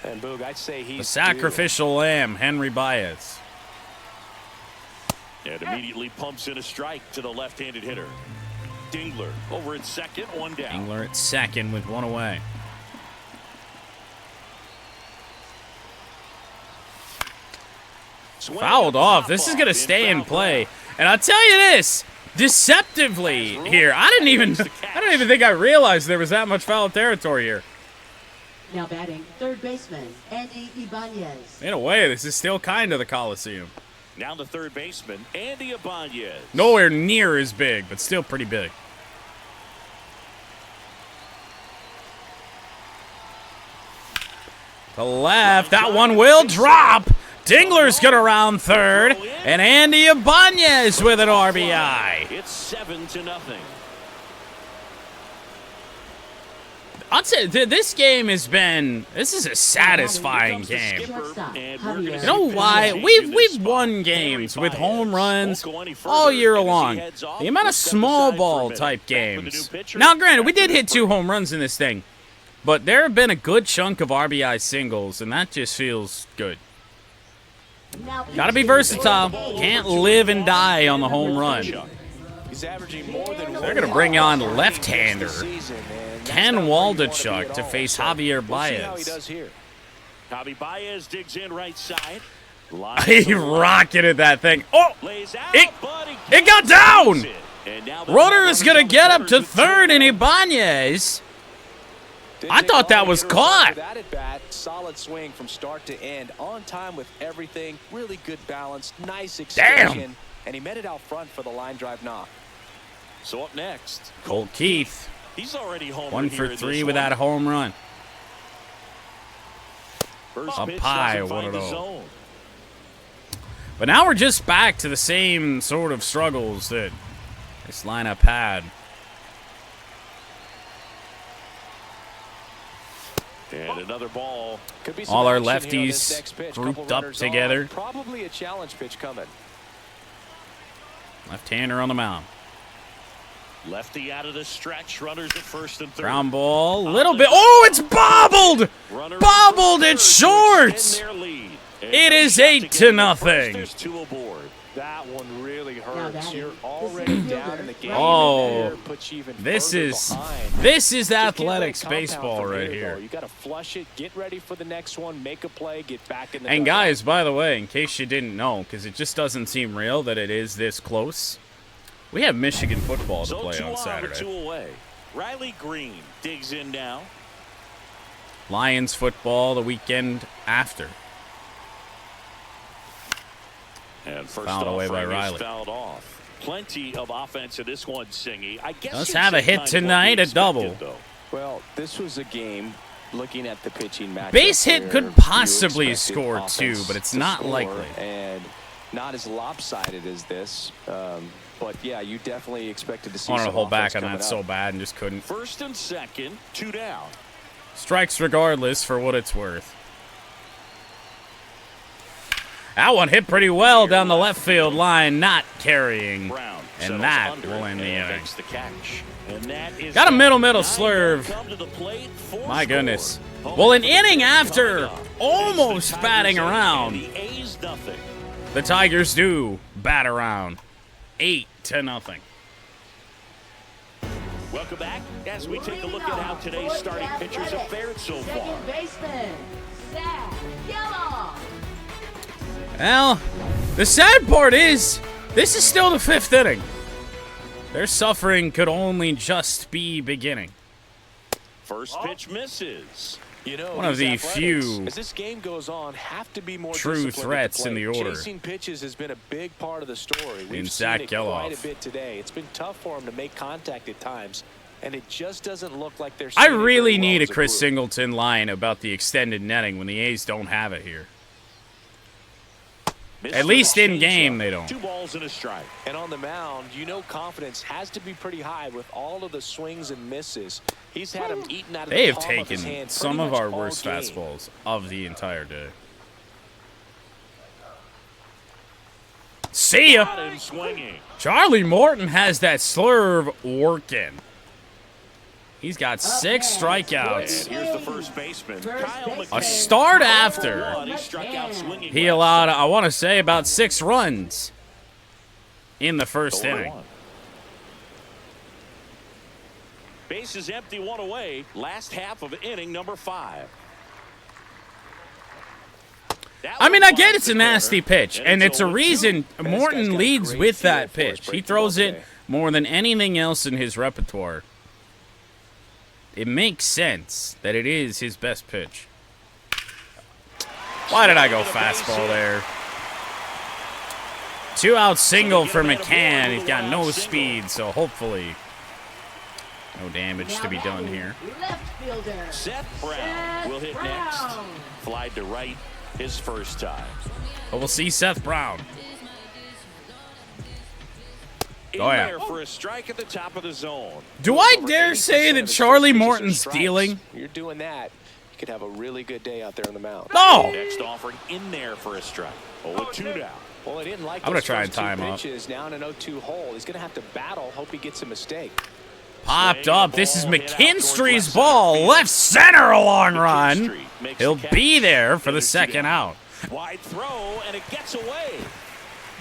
And Boog, I'd say he's The sacrificial lamb, Henry Baez. And immediately pumps in a strike to the left-handed hitter. Dingler over at second, 1 down. Dingler at second with 1 away. Fouled off. This is going to stay in play. And I'll tell you this, deceptively here. I don't even think I realized there was that much foul territory here. Now batting, third baseman, Andy Ibanez. In a way, this is still kind of the Coliseum. Now the third baseman, Andy Ibanez. Nowhere near as big, but still pretty big. To left, that one will drop. Dingler's going to round third, and Andy Ibanez with an RBI. It's 7-0. I'll say this game has been. This is a satisfying game. You know why? We've won games with home runs all year long. The amount of small ball type games. Now, granted, we did hit 2 home runs in this thing, but there have been a good chunk of RBI singles, and that just feels good. Got to be versatile. Can't live and die on the home run. They're going to bring on left-hander Ken Waldachuk to face Javier Baez. Javi Baez digs in right side. He rocketed that thing. Oh, it got down. Runner is going to get up to third, and Ibanez. I thought that was caught. That at bat, solid swing from start to end, on time with everything, really good balance, nice extension, and he met it out front for the line drive knock. So up next, Colt Keith. He's already home. 1 for 3 without a home run. First Up pitch high, doesn't find the 1-0. zone. But now we're just back to the same sort of struggles that this lineup had. And another ball. Could be some All our action here on lefties this next pitch. grouped Couple up runners together. on. Probably a challenge pitch coming. Left-hander on the mound. Lefty out of the stretch. Runners at first and third. Ground ball, little bit. Oh, it's bobbled! Bobbled, it's short! It is 8-0. There's 2 aboard. That one really hurts. batting, You're the already center down fielder, in the game. Oh, and puts you even this further is behind. this is Just can't let it athletics compound baseball from right though. here. You got to flush it, get ready for the next one, make a play, get back in the And dugout. guys, by the way, in case you didn't know, because it just doesn't seem real that it is this close, we have Michigan football to So play 2 on on, 2 Saturday. away. Riley Green digs in now. Lions football the weekend after. And first Fouled away by offering is Riley. fouled off. Plenty of offense in this one, Singy. I guess Let's you'd have a say hit kind of what tonight, we a double. expected, though. Well, this was a game looking at the pitching matchup. Base hit where could you possibly expected score offense too, but it's to not score, likely. And not as lopsided as this. But yeah, you definitely expected to see I wanted to some hold back offense on coming that up. so bad and just couldn't. First and second, 2 down. Strikes regardless for what it's worth. That one hit pretty well down the left field line, not carrying. Brown And settles that under will it end the and inning. makes the catch. And that is Got a middle nine slurve. come to the plate for My score. goodness. Home Well, an for the inning third after coming up. almost It's the batting Tigers around. and the A's nothing. The Tigers do bat around. 8-0. Welcome back as we take a look at how today's starting pitchers have fared so far. Second baseman, Zach Yellow. Well, the sad part is, this is still the 5th inning. Their suffering could only just be beginning. First pitch misses. You know, One of these the athletics, few as this game goes on, have to be more true disciplined at threats in plate. the order. Chasing pitches has been a big part of the story. We've seen Zach it Geloff. quite a bit today. It's been tough for him to make contact at times, and it just doesn't look like they're. I seeing it really very well need a as Chris group. Singleton line about the extended netting when the A's don't have it here. At least in game, they don't. 2 balls and a strike. And on the mound, you know confidence has to be pretty high with all of the swings and misses. He's had them eaten out of They the have palm of his taken hand some pretty of much our all worst game. fastballs of the entire day. See ya! Got him swinging. Charlie Morton has that slurve working. He's got 6 strikeouts. And here's the first baseman, Kyle McKay. A start after. He struck out swinging. He allowed, I want to say, about 6 runs in the first inning. Base is empty, 1 away. Last half of inning number 5. I mean, I get it's a nasty pitch, and it's a reason Morton leads with that pitch. He throws it more than anything else in his repertoire. It makes sense that it is his best pitch. Why did I go fastball there? 2-out single for McCann. He's got no speed, so hopefully no damage to be done here. Left fielder, Seth Brown will hit next. Flied to right his first time. But we'll see Seth Brown. In Oh, yeah. there for a strike at the top of the zone. Do I dare say that Charlie Morton's Strikes. dealing? You're doing that, you could have a really good day out there on the mound. No! Next offering in there for a strike. 0-2 down. Well, he didn't like I'm gonna those try first and tie him two up. pitches. Now in an 0-2 hole, he's gonna have to battle. Hope he gets a mistake. Popped up. This is McKinstry's ball. Left center, a long run. He'll be there for the second out. Wide throw, and it gets away.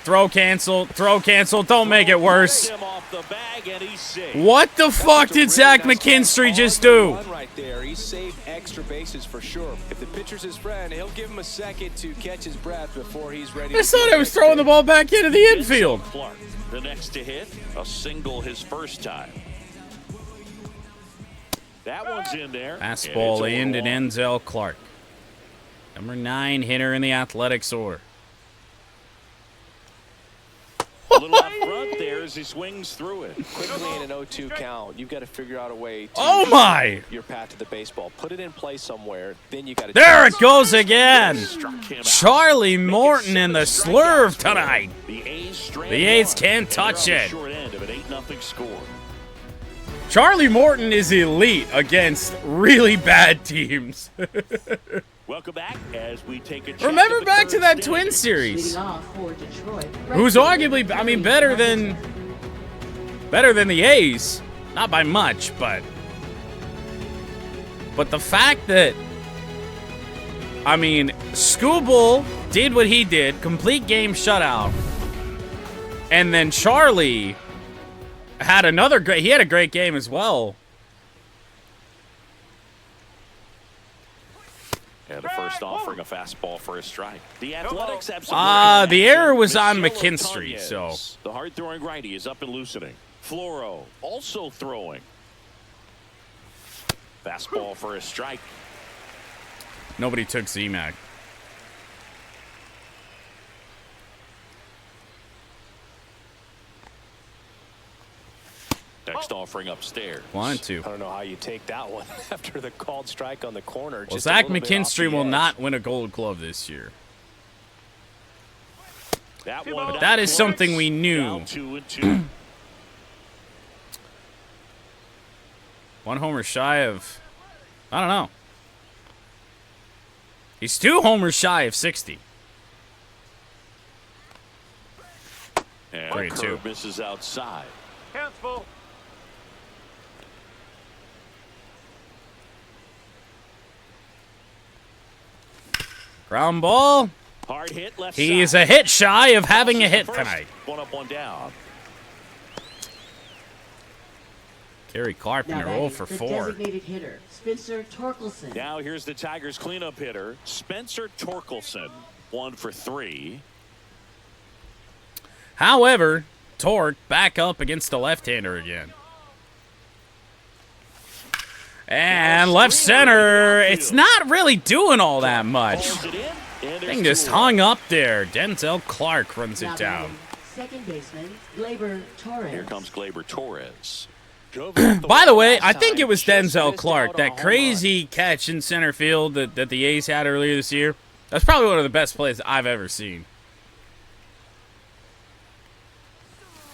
Throw cancel. Throw cancel. Don't make it worse. Him off the bag, and he's safe. What the fuck did Zach McKinstry just do? Run right there. He saved extra bases for sure. If the pitcher's his friend, he'll give him a second to catch his breath before he's ready. I thought I was throwing the ball back into the infield. Clark, the next to hit, a single his first time. That one's in there. Fastball in to Denzel Clark. Number 9 hitter in the Athletics order. A little out front there as he swings through it. Quickly in an 0-2 count, you've got to figure out a way to Oh my! your path to the baseball. Put it in play somewhere, then you got to. There it goes again. Struck him out. Charlie Morton in the slurve tonight. The The A's can't touch it. Short end of an 8-0 score. Charlie Morton is elite against really bad teams. Welcome back as we take a Remember back to that Twins series, Leading off for Detroit. who's arguably, I mean, better than the A's. Not by much, but the fact that, I mean, Skubal did what he did, complete game shutout, and then Charlie had he had a great game as well. And the first offering a fastball for a strike. The Athletics have some The error was on Michelle McKinstry, Otunez. so. The hard-throwing righty is up and loosening. Floro also throwing. Fastball for a strike. Nobody took Z-Mac. Next offering upstairs. 1-2. I don't know how you take that one after the called strike on the corner. Well, Just Zach a little bit off McKinstry the will edge. not win a Gold Glove this year. That one But that is something we knew. Now 2-2. One homer shy of, I don't know. He's 2 homers shy of 60. And 3-2. curve misses outside. Count's full. Ground ball. Hard hit left He is side. a hit shy of having a hit First, tonight. One up, one down. Now Gary Carpenter, batting, 0 for the 4. designated hitter, Spencer Torkelson. Now here's the Tigers' cleanup hitter, Spencer Torkelson, 1 for 3. However, Torque back up against the left-hander again. And left center, it's not really doing all that much. Pulls it in, and Thing there's just 2 hung up there. Denzel Clark runs Now it down. batting, second baseman, Gleyber Torres. Here comes Gleyber Torres. By the way, I think it was Denzel Clark, that crazy catch in center field that the A's had earlier this year. That's probably one of the best plays I've ever seen.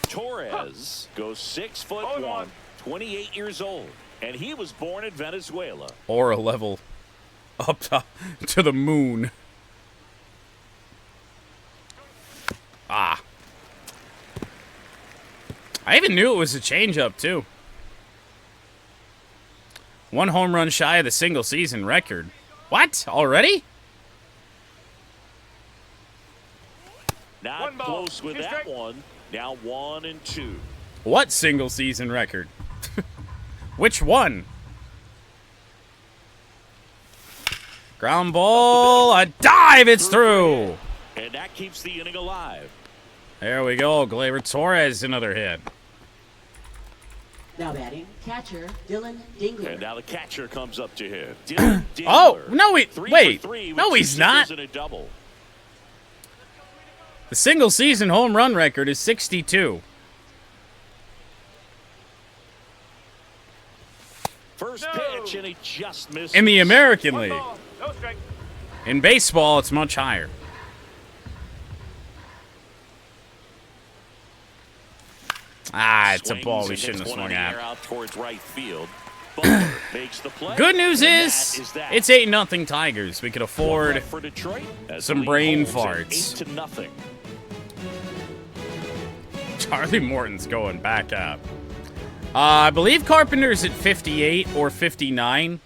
Torres goes 6'1", 28 years old, and he was born in Venezuela. Or a level up to the moon. Ah. I even knew it was a changeup, too. 1 home run shy of the single season record. What? Already? Not One ball, close with 2 that strike. one. Now 1-2. What single season record? Which one? Ground ball, a dive, it's through. And that keeps the inning alive. There we go, Gleyber Torres, another hit. Now batting, catcher, Dylan Dingler. And now the catcher comes up to hit. Dylan Oh, Dingler, no, 3 wait. for 3 with No, 2 he's not. singles and a double. The single season home run record is 62. First pitch, and he just missed. In the American 1 League. ball, no strike. In baseball, it's much higher. Ah, it's a ball we shouldn't have swung at. Out towards right field. Butler makes the play. Good news And is, that that. it's 8-0 Tigers. We could afford For Detroit, as some the lead brain holds at farts. 8-0. Charlie Morton's going back up. I believe Carpenter's at 58 or 59.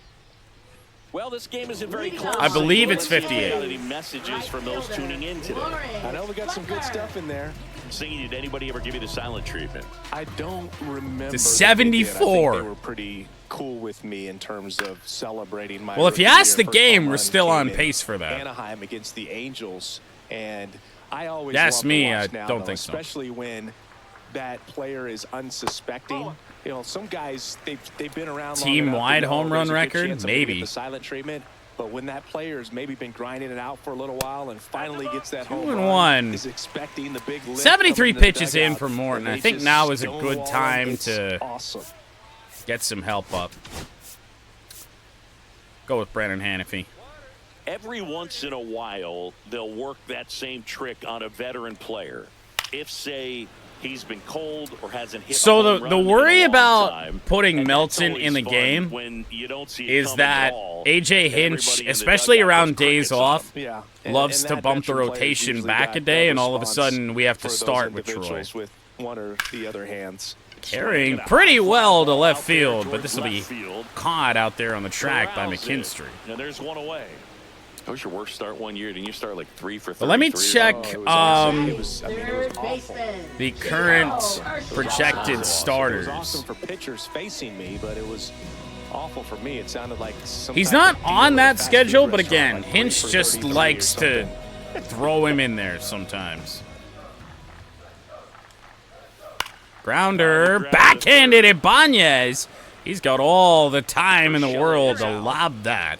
Well, this game isn't very close. I believe it's Let's see if we 58. got any messages from those tuning in today? I know we got some good stuff in there. Singing, did anybody ever give you the silent treatment? I don't remember. To that they did. I think 74. They were pretty cool with me in terms of celebrating my. Well, if you rookie ask year. the First game, home we're run still came on in pace for that. Anaheim against the Angels, and I always That's love to me, watch I now, don't though, think so. especially when that player is unsuspecting. You know, some guys they've been around. long enough to Team-wide know home run there's a good record? chance I'm gonna Maybe. get the silent treatment. But when that player's maybe been grinding it out for a little while and finally gets that home 2-1. is expecting the big lift 73 coming into the pitches in dugout, for Morton. and I they think just now is a stonewall good him. time It's to awesome. get some help up. Go with Brandon Hanifee. Every once in a while, they'll work that same trick on a veteran player. If, say, he's been cold or hasn't hit So a home the run in worry a long about time, putting and that's Melton always in the fun game when you don't see it is coming that at all, AJ and Hinch, everybody in the especially dugout around goes days crickets on off, him. Yeah, loves and to that bump the veteran player's rotation usually back got a day, no and all of a response sudden we have to for those start with Troy. individuals with one or the other hands. Carrying pretty well to left field, but this will be caught out there on the track by McKinstry. And there's one away. That was your worst start one year. Didn't you start like 3 for 33? But let me check It was Third awful. baseman. the current projected It was starters. awesome for pitchers facing me, but it was awful for me. It sounded like some He's type not of deal on at a that fast schedule, food but restaurant, again, like 3 Hinch for just 33 or likes to something. throw him in there sometimes. Grounder, backhanded Ibanez. He's got all the time in the world to lob that.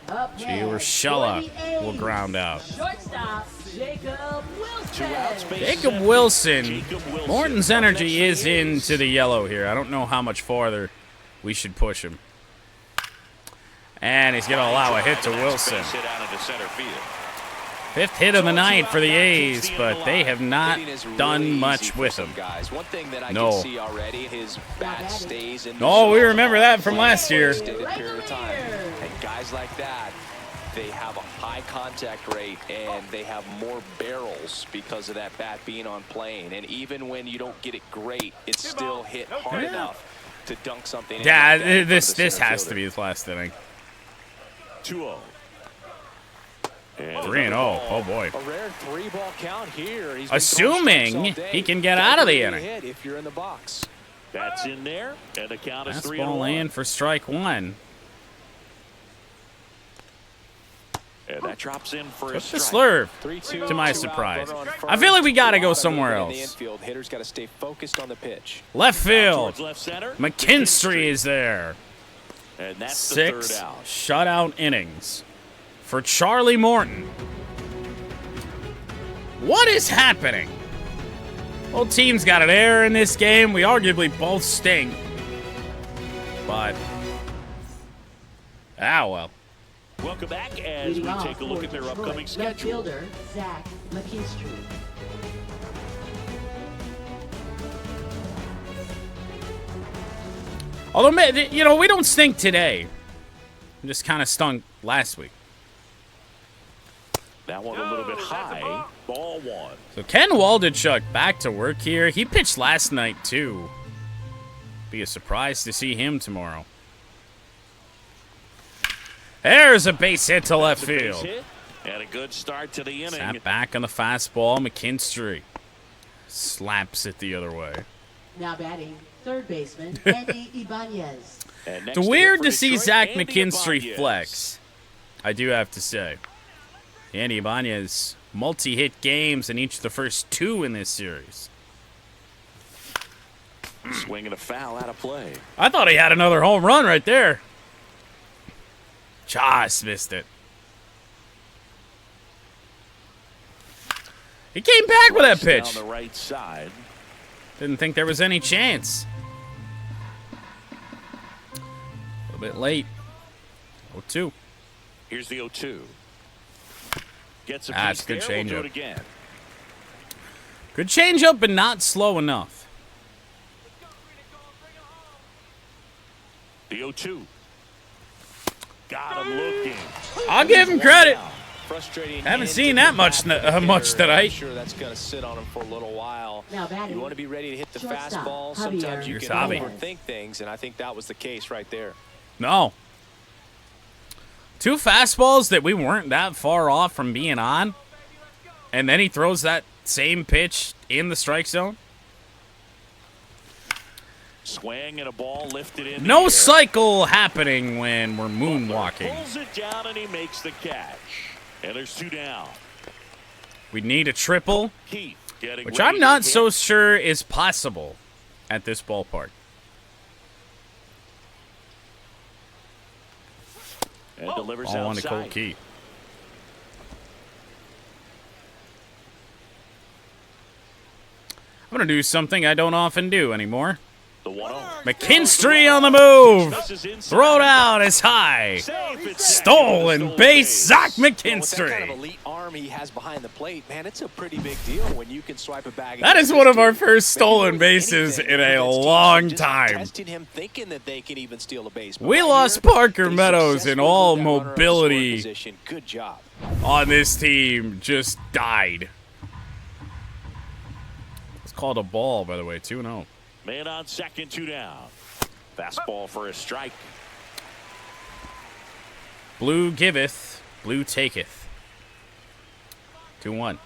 Up Gee, next, Urshela for the will A's, Ground out. Shortstop, Jacob Wilson. Jacob Wilson. Morton's energy is into the yellow here. I don't know how much farther we should push him. And he's going to allow a hit to Wilson. Fifth hit of the night for the A's, but they have not Hitting is done really much easy for with some him. guys. One thing that I No. can see already, his bat stays in the Oh, we zone remember that from for last year. an extended period of time. And guys like that, they have a high contact rate and they have more barrels because of that bat being on plane. And even when you don't get it great, it's still hit hard enough to dunk something. Yeah, in like that in front this of the center has to fielder. be his last inning. 2-0. 3-0. Oh, boy. A rare 3-ball count here. He's been Assuming throwing strikes all day. he can get out of the Gotta inning. hit if you're in the box. That's in there, and the count is Fastball 3-1. in for strike one. And that drops in for a Took the strike. slurve, 3-2, to my 2 out, surprise. runner on I feel like we first. got to A go lot of somewhere movement in the else. infield. Hitters got to stay focused on the pitch. Left field. Towards left center. McKinstry is there. And that's 6 the third out. shutout innings for Charlie Morton. What is happening? Both teams got an error in this game. We arguably both stink. But, well. Welcome back as we Leading off take a look for at their Detroit, upcoming left schedule. fielder, Zach McKinstry. Although, you know, we don't stink today. We just kind of stunk last week. That one a little bit high. Ball 1. So Ken Waldichuk back to work here. He pitched last night, too. Be a surprise to see him tomorrow. There's a base hit to left Base field. hit, and a good start to the inning. Snap back on the fastball. McKinstry slaps it the other way. Now batting, third baseman, Andy Ibanez. And next It's to weird hit to for see Detroit, Zach Andy McKinstry Ibanez. flex. I do have to say. Andy Ibanez, multi-hit games in each of the first 2 in this series. Swinging a foul out of play. I thought he had another home run right there. Just missed it. He came back with that pitch. Down the right side. Didn't think there was any chance. A little bit late. 0-2. Here's the 0-2. Gets a That's piece good there. We'll do changeup. it again. Good changeup, but not slow enough. The 0-2. Got him looking. I'll give him credit. Frustrating. Haven't end seen to that the much bat much hitter. tonight. I'm sure that's going to sit on him for a little while. Now batting, You want to be ready to hit the shortstop, fastball. Javier. Sometimes you Here's can Javi. overthink things, and I think that was the case right there. No. 2 fastballs that we weren't that far off from being on. And then he throws that same pitch in the strike zone. Swing and a ball lifted in. No the air. cycle happening when we're moonwalking. Pulls it down and he makes the catch. And there's 2 down. We need a triple, Keith getting which ready I'm not to so hit. sure is possible at this ballpark. And delivers Ball on to outside. Colt Key. I'm going to do something I don't often do anymore. The 1-0. McKinstry on the move. Misses inside. Throw down is high. Safe at Stolen second. base, Zach With that kind of McKinstry. elite arm he has behind the plate, man, it's a pretty big deal when you can swipe it back. That is one of our first stolen bases in a long time. Testing him, thinking that they can even steal a base. But We right lost here, Parker they Meadows and successfully all moved that runner up to scoring mobility position. Good job. on this team just died. It's called a ball, by the way, 2-0. Man on second, 2 down. Fastball for a strike. Blue giveth, blue taketh. 2-1.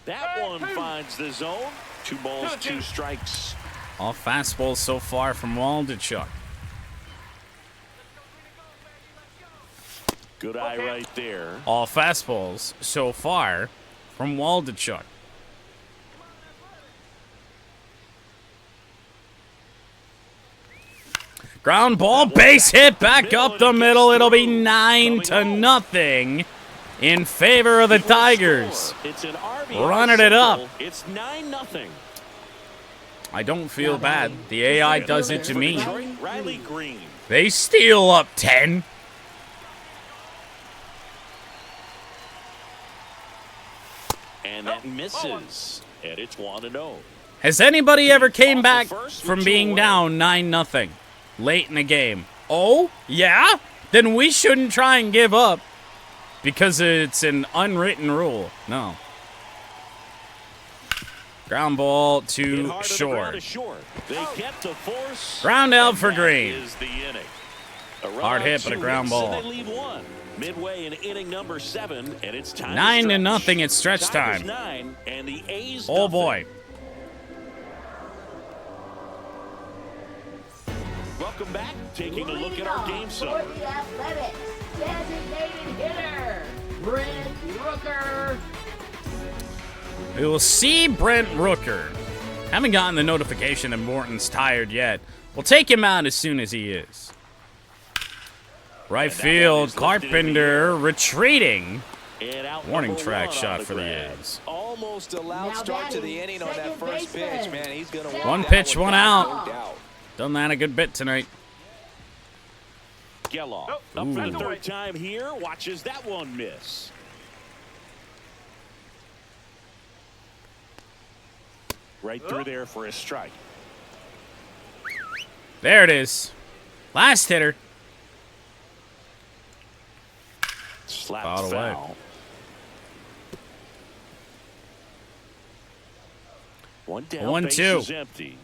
That one finds the zone. 2 balls, 2 strikes. All fastballs so far from Waldichuk. Good eye right there. All fastballs so far from Waldichuk. Ground ball, base hit, back up the middle. It'll be 9-0 in favor of the Tigers. It's an RBI Running it up. single. It's 9-0. I don't feel bad. The AI does it to me. Detroit, Riley Green. They steal up 10. And that misses. And it's 1-0. Has anybody ever came back from being down 9-0 late in the game? Oh, yeah? Then we shouldn't try and give up because it's an unwritten rule. No. Ground ball Hit to hard to the short. ground to short. They get to force. Ground out and for that Green. is the inning. A run Hard on hit, but a 2 ground hits, ball. and they leave 1. Midway in inning number 7, and it's time 9-0 at stretch Tigers time. 9, and the A's Oh nothing. boy. Welcome back. Taking a look at our game For summary. the Athletics, designated hitter, Brent Rooker. We will see Brent Rooker. Haven't gotten the notification that Morton's tired yet. We'll take him out as soon as he is. Right And that one field, is lifted in the Carpenter retreating. And out Warning number track 1 shot on for the grab. A's. Almost a loud Now start to the batting, inning on that second first pitch, baseman. man. He's going to One want that pitch, one back, out. no doubt. Done that a good bit tonight. Geloff up Ooh. for the 3rd time here. Watches that one miss. Right through there for a strike. There it is. Last hitter. Slapped Fouled away. foul. One down, 1-2. base is empty.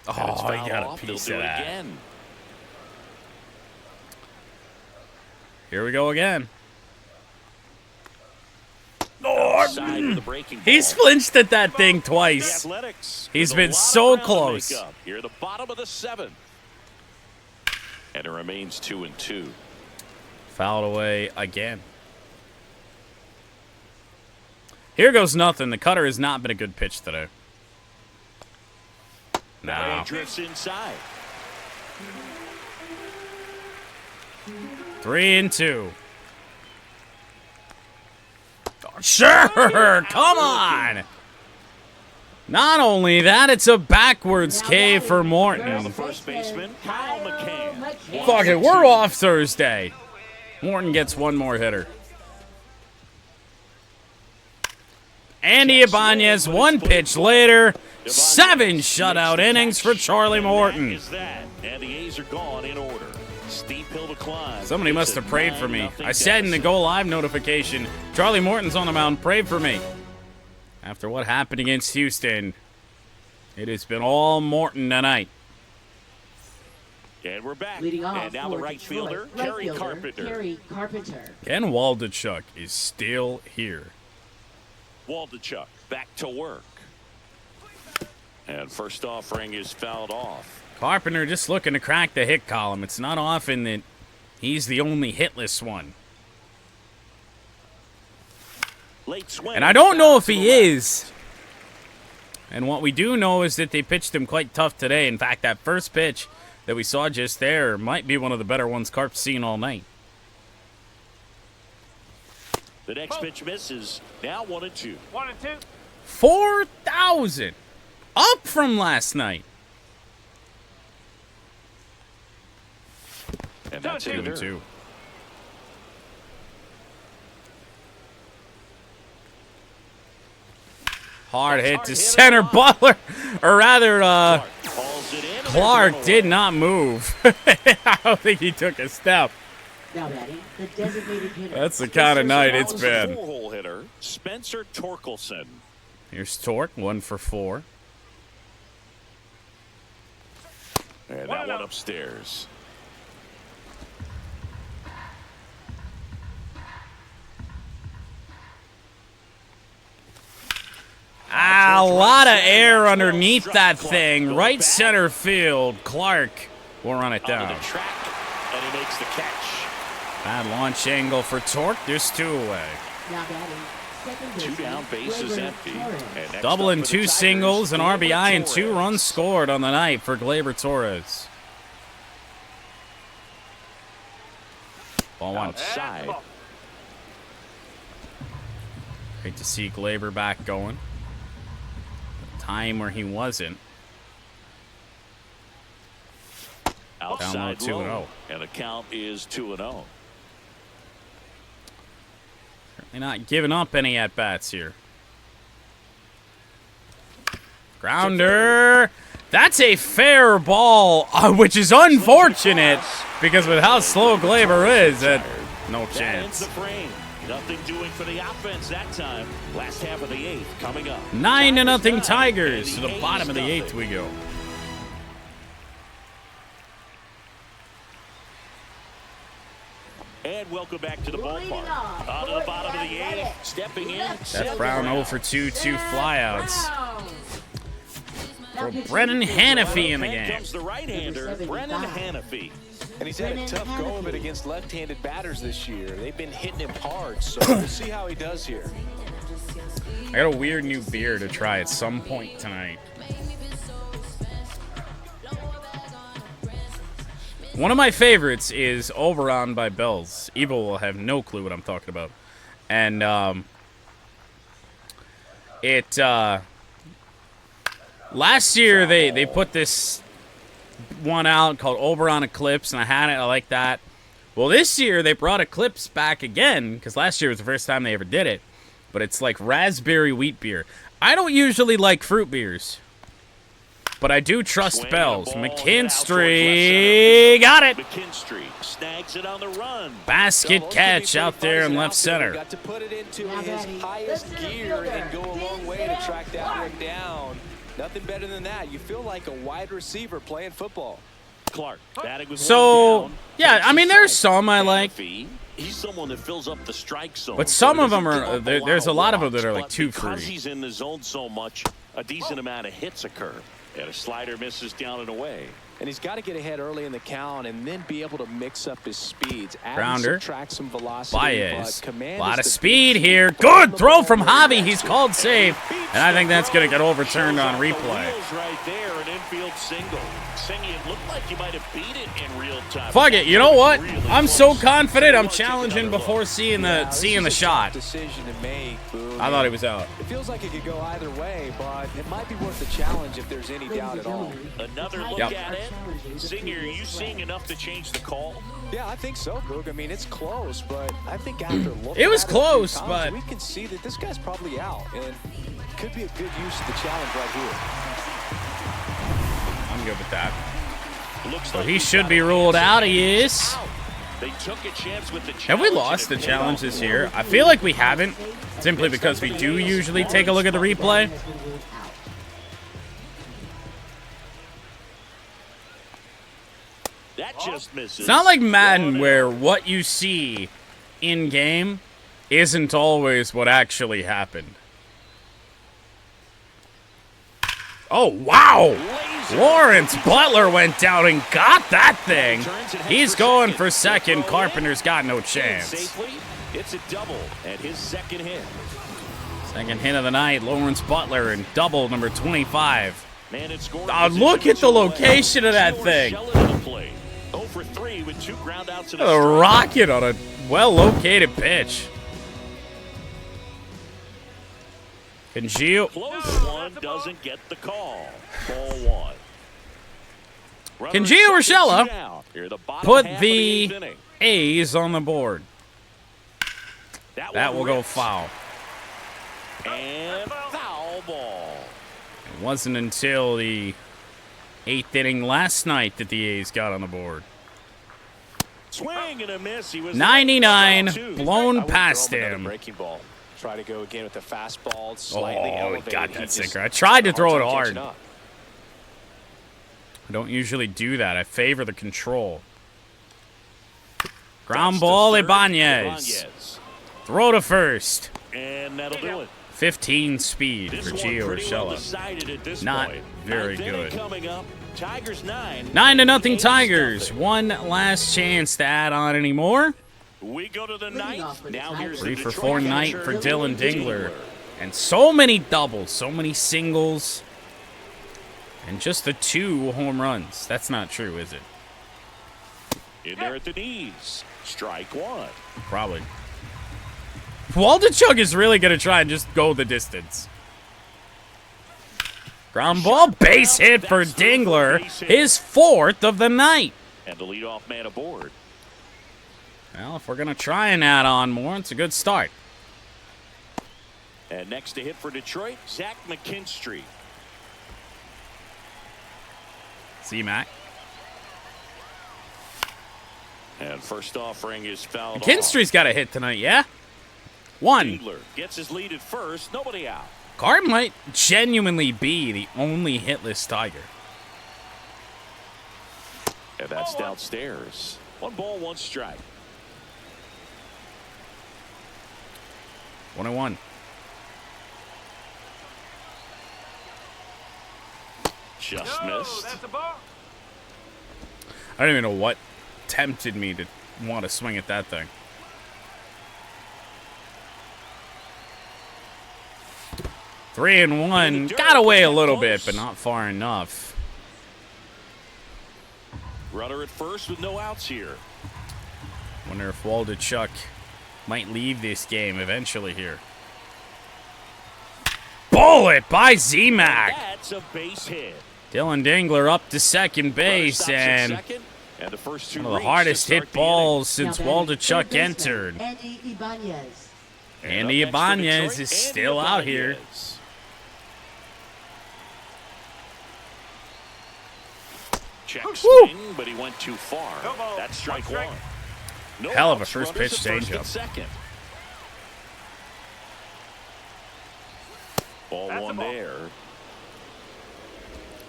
And it's Oh, fouled you got off. a They'll piece do of it that. again. Here we go again. Outside with the breaking He's ball. flinched at that thing The twice. Athletics. He's with a been lot of so ground to close. make up. Here at the bottom of the 7th. And it remains 2-2. Fouled away again. Here goes nothing. The cutter has not been a good pitch today. Now No. he drifts inside. 3-2. Sure, come on. Not only that, it's a backwards K for Morton. First baseman, Kyle McCann. Fuck it, we're off Thursday. Morton gets one more hitter. Andy Ibanez, one pitch later. 7 shutout innings for Charlie Morton. Is that, and the A's are gone in order. Steep hill to climb. Somebody It's must a have prayed for me. 9-0 I said in the deficit. Go Live notification, Charlie Morton's on the mound, pray for me. After what happened against Houston, it has been all Morton tonight. And we're back. Leading off And now the for right Detroit, fielder, right Kerry fielder, Carpenter. Kerry Carpenter. Ken Waldichuk is still here. Waldichuk back to work. And first offering is fouled off. Carpenter just looking to crack the hit column. It's not often that he's the only hitless one. Late swing. And I don't know if he is. And what we do know is that they pitched him quite tough today. In fact, that first pitch that we saw just there might be one of the better ones Carp's seen all night. The next pitch misses. Now 1-2. 1-2. 4,000 up from last night. And that's 2-2. Hard hit to center. Butler, or rather, Clark did not move. I don't think he took a step. Now batting, the designated hitter. That's the kind of night it's been. Four-hole hitter, Spencer Torkelson. Here's Torque, 1 for 4. And that one upstairs. A lot of air underneath that thing. Right center field. Clark will run it down. The track, and he makes the catch. Bad launch angle for Torque. There's 2 away. Now batting, second baseman. 2 down, bases empty. And next Double up and for 2 the Tigers, singles, an Gleyber RBI, and 2 Torres. runs scored on the night for Gleyber Torres. Ball 1. Outside. Great to see Gleyber back going. Time where he wasn't. Outside Down low, 2-0. low. And the count is 2-0. Certainly not giving up any at-bats here. Grounder. That's a fair ball, which is unfortunate because with how slow Gleyber is, no That ends chance. the frame. Nothing doing for the offense that time. Last half of the 8th coming up. 9-0 Tigers. and To the A's bottom of the 8th nothing. we go. And welcome back to the ballpark. On to the bottom of the 8th, stepping in. That's Brown 0 for 2, 2 flyouts. Now For pitching Brennan is Hannafy in the In game. comes the right-hander, Brennan Hannafy. And he's had a Brennan tough go of it Hannafy. against left-handed batters this year. They've been hitting him hard, so we'll see how he does here. I got a weird new beer to try at some point tonight. One of my favorites is Oberon by Bells. Evil will have no clue what I'm talking about. And last year they put this one out called Oberon Eclipse, and I had it. I like that. Well, this year they brought Eclipse back again because last year was the first time they ever did it. But it's like raspberry wheat beer. I don't usually like fruit beers, but I do trust Swing Bells. the ball, McKinstry got it. McKinstry snags it on the run. Basket catch out there in left center. Got to put it into Now his batting, highest the center gear fielder, and go a long way to track that one down. Nothing better than that. You feel like a wide receiver playing football. Clark batting with So, one down. yeah, I mean, there's some I like. Hannafy, he's someone that fills up the strike zone. But some of them Doesn't are- give up there's a lot of them walks, that are like but too because free. he's in the zone so much, a decent amount of hits occur. And a slider misses down and away. And he's got to get ahead early in the count and then be able to mix up his speeds. Add and Grounder. subtract some velocity. Baez. but command A lot is of the speed big here. key. Put Good the throw ball from where Javi. he He's wants called safe. And I think that's going to get overturned on Shows off the replay. wheels right there, an infield single. Singy, it looked like you might have beat it in real time. Fuck it. You know what? Really I'm so close. confident. I'm We'll take challenging another before look. seeing Yeah, the this seeing is the a shot. tough decision to make, Boone. I thought he was out. It feels like it could go either way, but it might be worth the challenge if there's any doubt at all. Another look Yep. at it. Singer, are you seeing enough to change the call? Yeah, I think so, Boog. I mean, it's close, but I think after looking It was at a few close, times, but- we can see that this guy's probably out, and could be a good use of the challenge right here. I'm good with that. Looks So like he he's should got be a ruled chance. out. He is. They took a chance with the Have we challenge lost the and it paid off. challenge this year? I feel like we haven't, simply because we do usually take a look at the replay. has been ruled out. That just misses. It's not like Madden where what you see in game isn't always what actually happened. Oh, wow! Lawrence Butler went down and got that thing. He's going for second. Carpenter's got no chance. Safely, it's a double and his second hit. Second hit of the night, Lawrence Butler, and double number 25. And it's scoring Oh, look at the location of that thing. 0 for 3 with 2 ground outs and A rocket on a well-located pitch. Congeal. Close one doesn't get the call. Ball 1. Can Gio Urshela put the A's on the board? That will go foul. And foul ball. It wasn't until the 8th inning last night that the A's got on the board. Swing and a miss. He was 99 blown past him. Breaking ball. Try to go again with the fastball. Slightly elevated. Got that sinker. I tried to throw it hard. I don't usually do that. I favor the control. Ground ball, Ibanez. Throw to first. And that'll do it. 15 speed for Gio Urshela. Not very good. 9-0 Tigers. One last chance to add on any more. We go to the 9th. Now here's 3 for 4 night for Dylan Dingler. And so many doubles, so many singles. And just the 2 home runs. That's not true, is it? In there at the knees. Strike 1. Probably. Waldichuk is really going to try and just go the distance. Ground ball, base hit for Dingler. His 4th of the night. And the leadoff man aboard. Well, if we're going to try and add on more, it's a good start. And next to hit for Detroit, Zach McKinstry. C-Mac. And first offering is fouled off. McKinstry's got a hit tonight, yeah? 1. Dingler gets his lead at first. Nobody out. Card might genuinely be the only hitless Tiger. And that's downstairs. 1 ball, 1 strike. 1-1. Just missed. That's a ball. I don't even know what tempted me to want to swing at that thing. 3-1. Got away a little bit, but not far enough. Runner at first with no outs here. Wonder if Waldichuk might leave this game eventually here. Bullet by Z-Mac. That's a base hit. Dylan Dingler up to second base, and the first 2 one of the hardest hit balls since Waldichuk entered. Andy Ibanez. Andy Ibanez is still out here. Check swing, but he went too far. That's strike 1. No Hell of a outs, first runners pitch at first changeup. and second. Ball That's a 1 ball. there.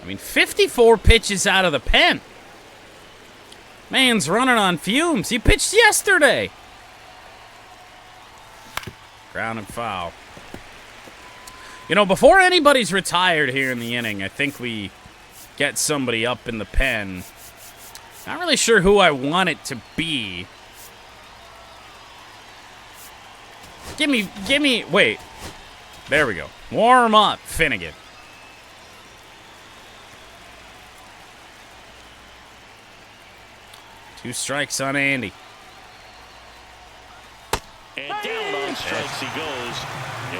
I mean, 54 pitches out of the pen. Man's running on fumes. He pitched yesterday. Ground and foul. You know, before anybody's retired here in the inning, I think we get somebody up in the pen. Not really sure who I want it to be. Give me, wait. There we go. Warm up, Finnegan. Two strikes on Andy. And down on strikes he goes.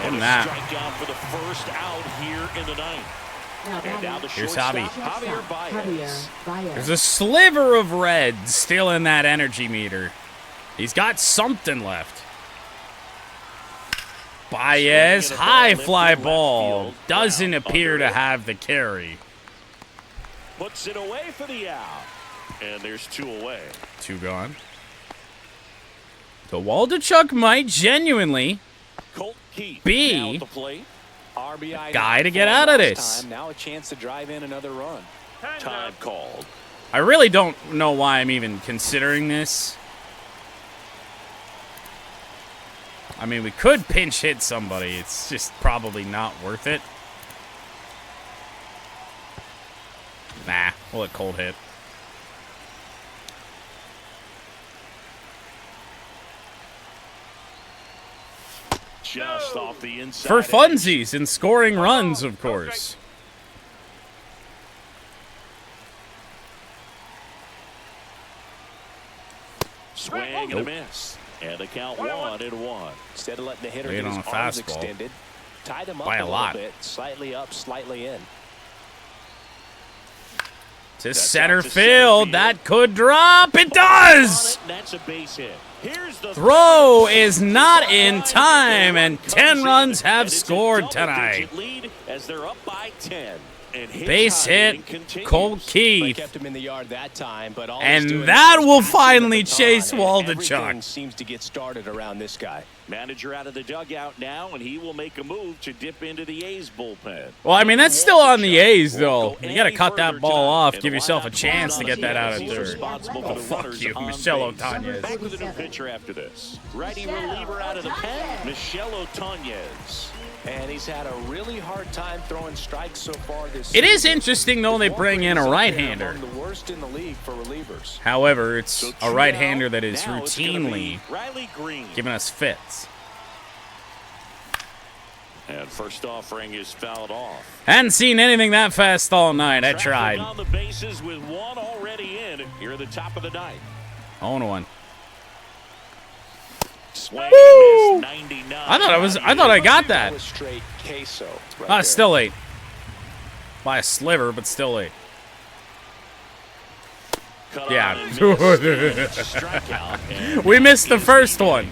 And a strikeout for the first out here in the 9th. And down the Here's shortstop, Javi. Javier Baez. There's a sliver of red still in that energy meter. He's got something left. Baez, high fly ball. Doesn't appear to have the carry. Puts it away for the out. And there's 2 away. 2 gone. So Waldichuk might genuinely be RBI guy to get out of this. Now a chance to drive in another run. Time called. I really don't know why I'm even considering this. I mean, we could pinch hit somebody. It's just probably not worth it. Nah, we'll let Cold hit. Just off the inside. For funsies and scoring runs, of course. and a miss. And the count 1-1. Instead of letting the hitter Laid get on his a arms fastball. extended, tied him up By a lot. little bit, slightly up, slightly in. To center field. That could drop. It does! That's a base hit. Here's the Throw is not in time, and 10 runs have scored tonight. Lead as they're up by 10. Base hit, Cole Keith. Kept him in the yard that time, but all And that will finally chase Waldichuk. Everything seems to get started around this guy. Manager out of the dugout now, and he will make a move to dip into the A's bullpen. Well, I mean, that's still on the A's, though. You got to cut that ball off, give yourself a chance to get that out of third. Oh, fuck you, Michel Otanez. Back with a new pitcher after this. Righty reliever out of the pen, Michel Otanez. And he's had a really hard time throwing strikes so far this It season. is interesting, though, they bring in a right-hander. Among the worst in the league for relievers. However, it's a right-hander that is routinely giving us fits. And first offering is fouled off. Hadn't seen anything that fast all night. I tried. On the bases with one already in here at the top of the ninth. 0-1. Swing and miss, 99. I thought I got that. Straight queso right Still late. By a sliver, but still late. Cut Yeah. on and miss. Strikeout, and We missed the first one.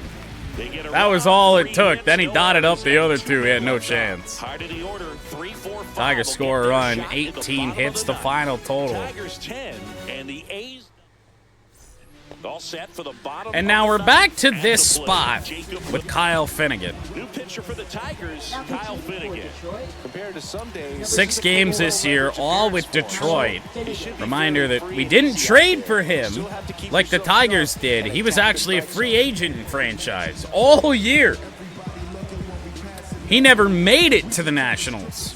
they get a That was run. all 3 it took. hits, Then he no dotted up the other errors, two. He had no 2 chance. High to the order, 3, 4, 5. Tigers will score get a their run. shot at the 18 bottom hits of the ninth. final total. Tigers 10 and the A's all set for the bottom. And now of we're the back ninth. to At this the plate, spot Jacob with Kyle Finnegan. New pitcher for the Tigers, Now Kyle pitching for Finnegan. Detroit, Compared to some days, 6 games this year, all with Detroit. Reminder that we didn't trade for him like the Tigers did. He was actually a free agent in franchise all year. He never made it to the Nationals.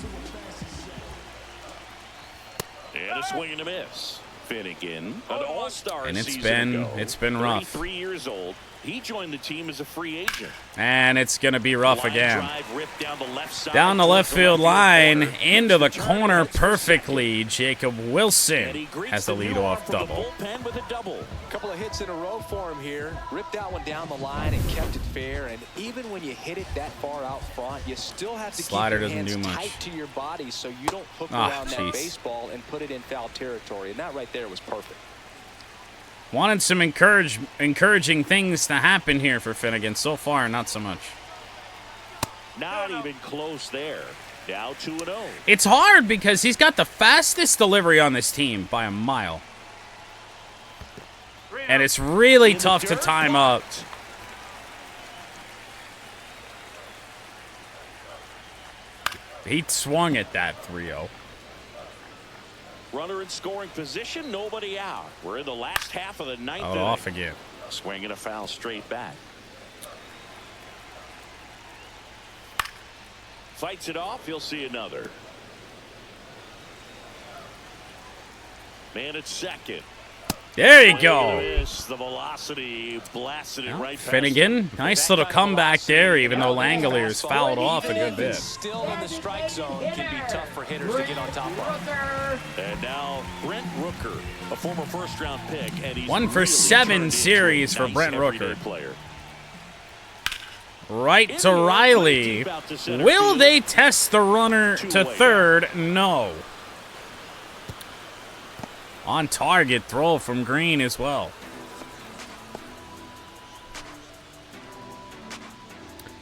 And a swing and a miss. Finnegan, an all-star And it's season ago. been rough. 33 years old. He joined the team as a free agent. And it's going to be rough Line again. drive ripped down the left side Down the towards left field line, corner. into the Makes the turn. corner That's first perfectly. Jacob And he Wilson greets has the new leadoff arm from the double. bullpen with a double. couple of hits in a row for him here. Ripped that one down the line and kept it fair. And even when you hit it that far out front, you still have to Slider keep your doesn't hands do much. tight to your body so you don't hook Ah, around that jeez. baseball and put it in foul territory. And that right there was perfect. Wanted some encouraging things to happen here for Finnegan. So far, not so much. Not even close there. Now 2-0. It's hard because he's got the fastest delivery on this team by a mile. And it's really tough to time up. He swung at that 3-0. Runner in scoring position, nobody out. We're in the last half of the ninth Out inning. off again. Swing and a foul straight back. Fights it off, he'll see another. Man at second. There you Swing go. and a miss. The velocity blasted it right past Finnegan, him. nice little comeback there, even though Langalier's fouled off a good bit. Still in the strike zone can be tough for hitters to get on top of. And now Brent Rooker, a former first-round pick, and he's 1 for really 7 turned into series a for nice Brent everyday Rooker. player. Right to Riley. Will they test the runner to third? No. On target throw from Green as well.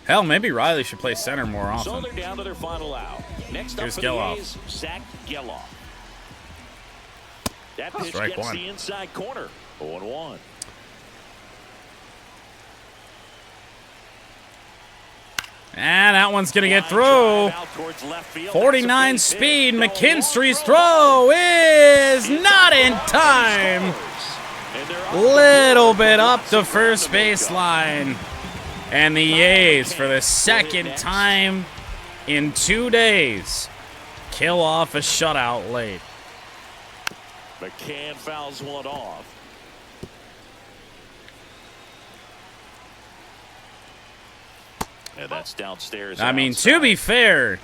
Hell, maybe Riley should play center more So often. they're down to their final out. Next Here's up for Geloff. the A's, Zach Geloff. That pitch Strike gets one. the inside corner. 0-1. And that one's going to get Line through. drive out towards left field. 49 That's a base speed. hit. McKinstry's throw is not in time. And they're up Little bit up the first base line. And the A's, for the second time in 2 days, kill off a shutout late. McCann fouls one off. And that's downstairs. I mean, outside. to be fair,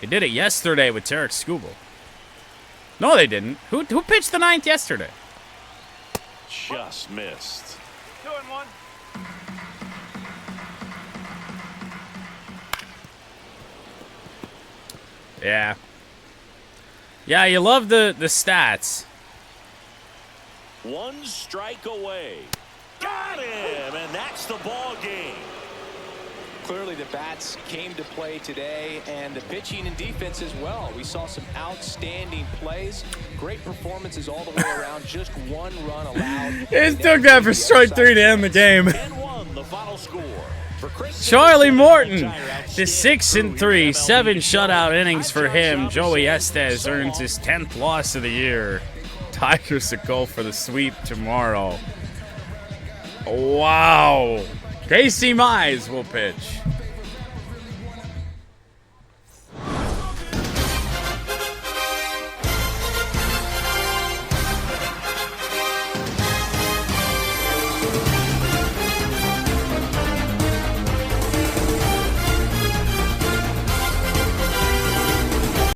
they did it yesterday with Tarek Skubal. No, they didn't. Who pitched the ninth yesterday? Just missed. 2-1. Yeah. Yeah, you love the stats. 1 strike away. Got him, and that's the ball game. Clearly the bats came to play today, and the pitching and defense as well. We saw some outstanding plays, great performances all the way around. Just 1 run allowed. It took that for strike 3 to end the game. And 1, the final score. Charlie Morton to 6-3, 7 shutout innings for him. Joey Estes earns his 10th loss of the year. Tigers to go for the sweep tomorrow. Wow. Casey Mize will pitch.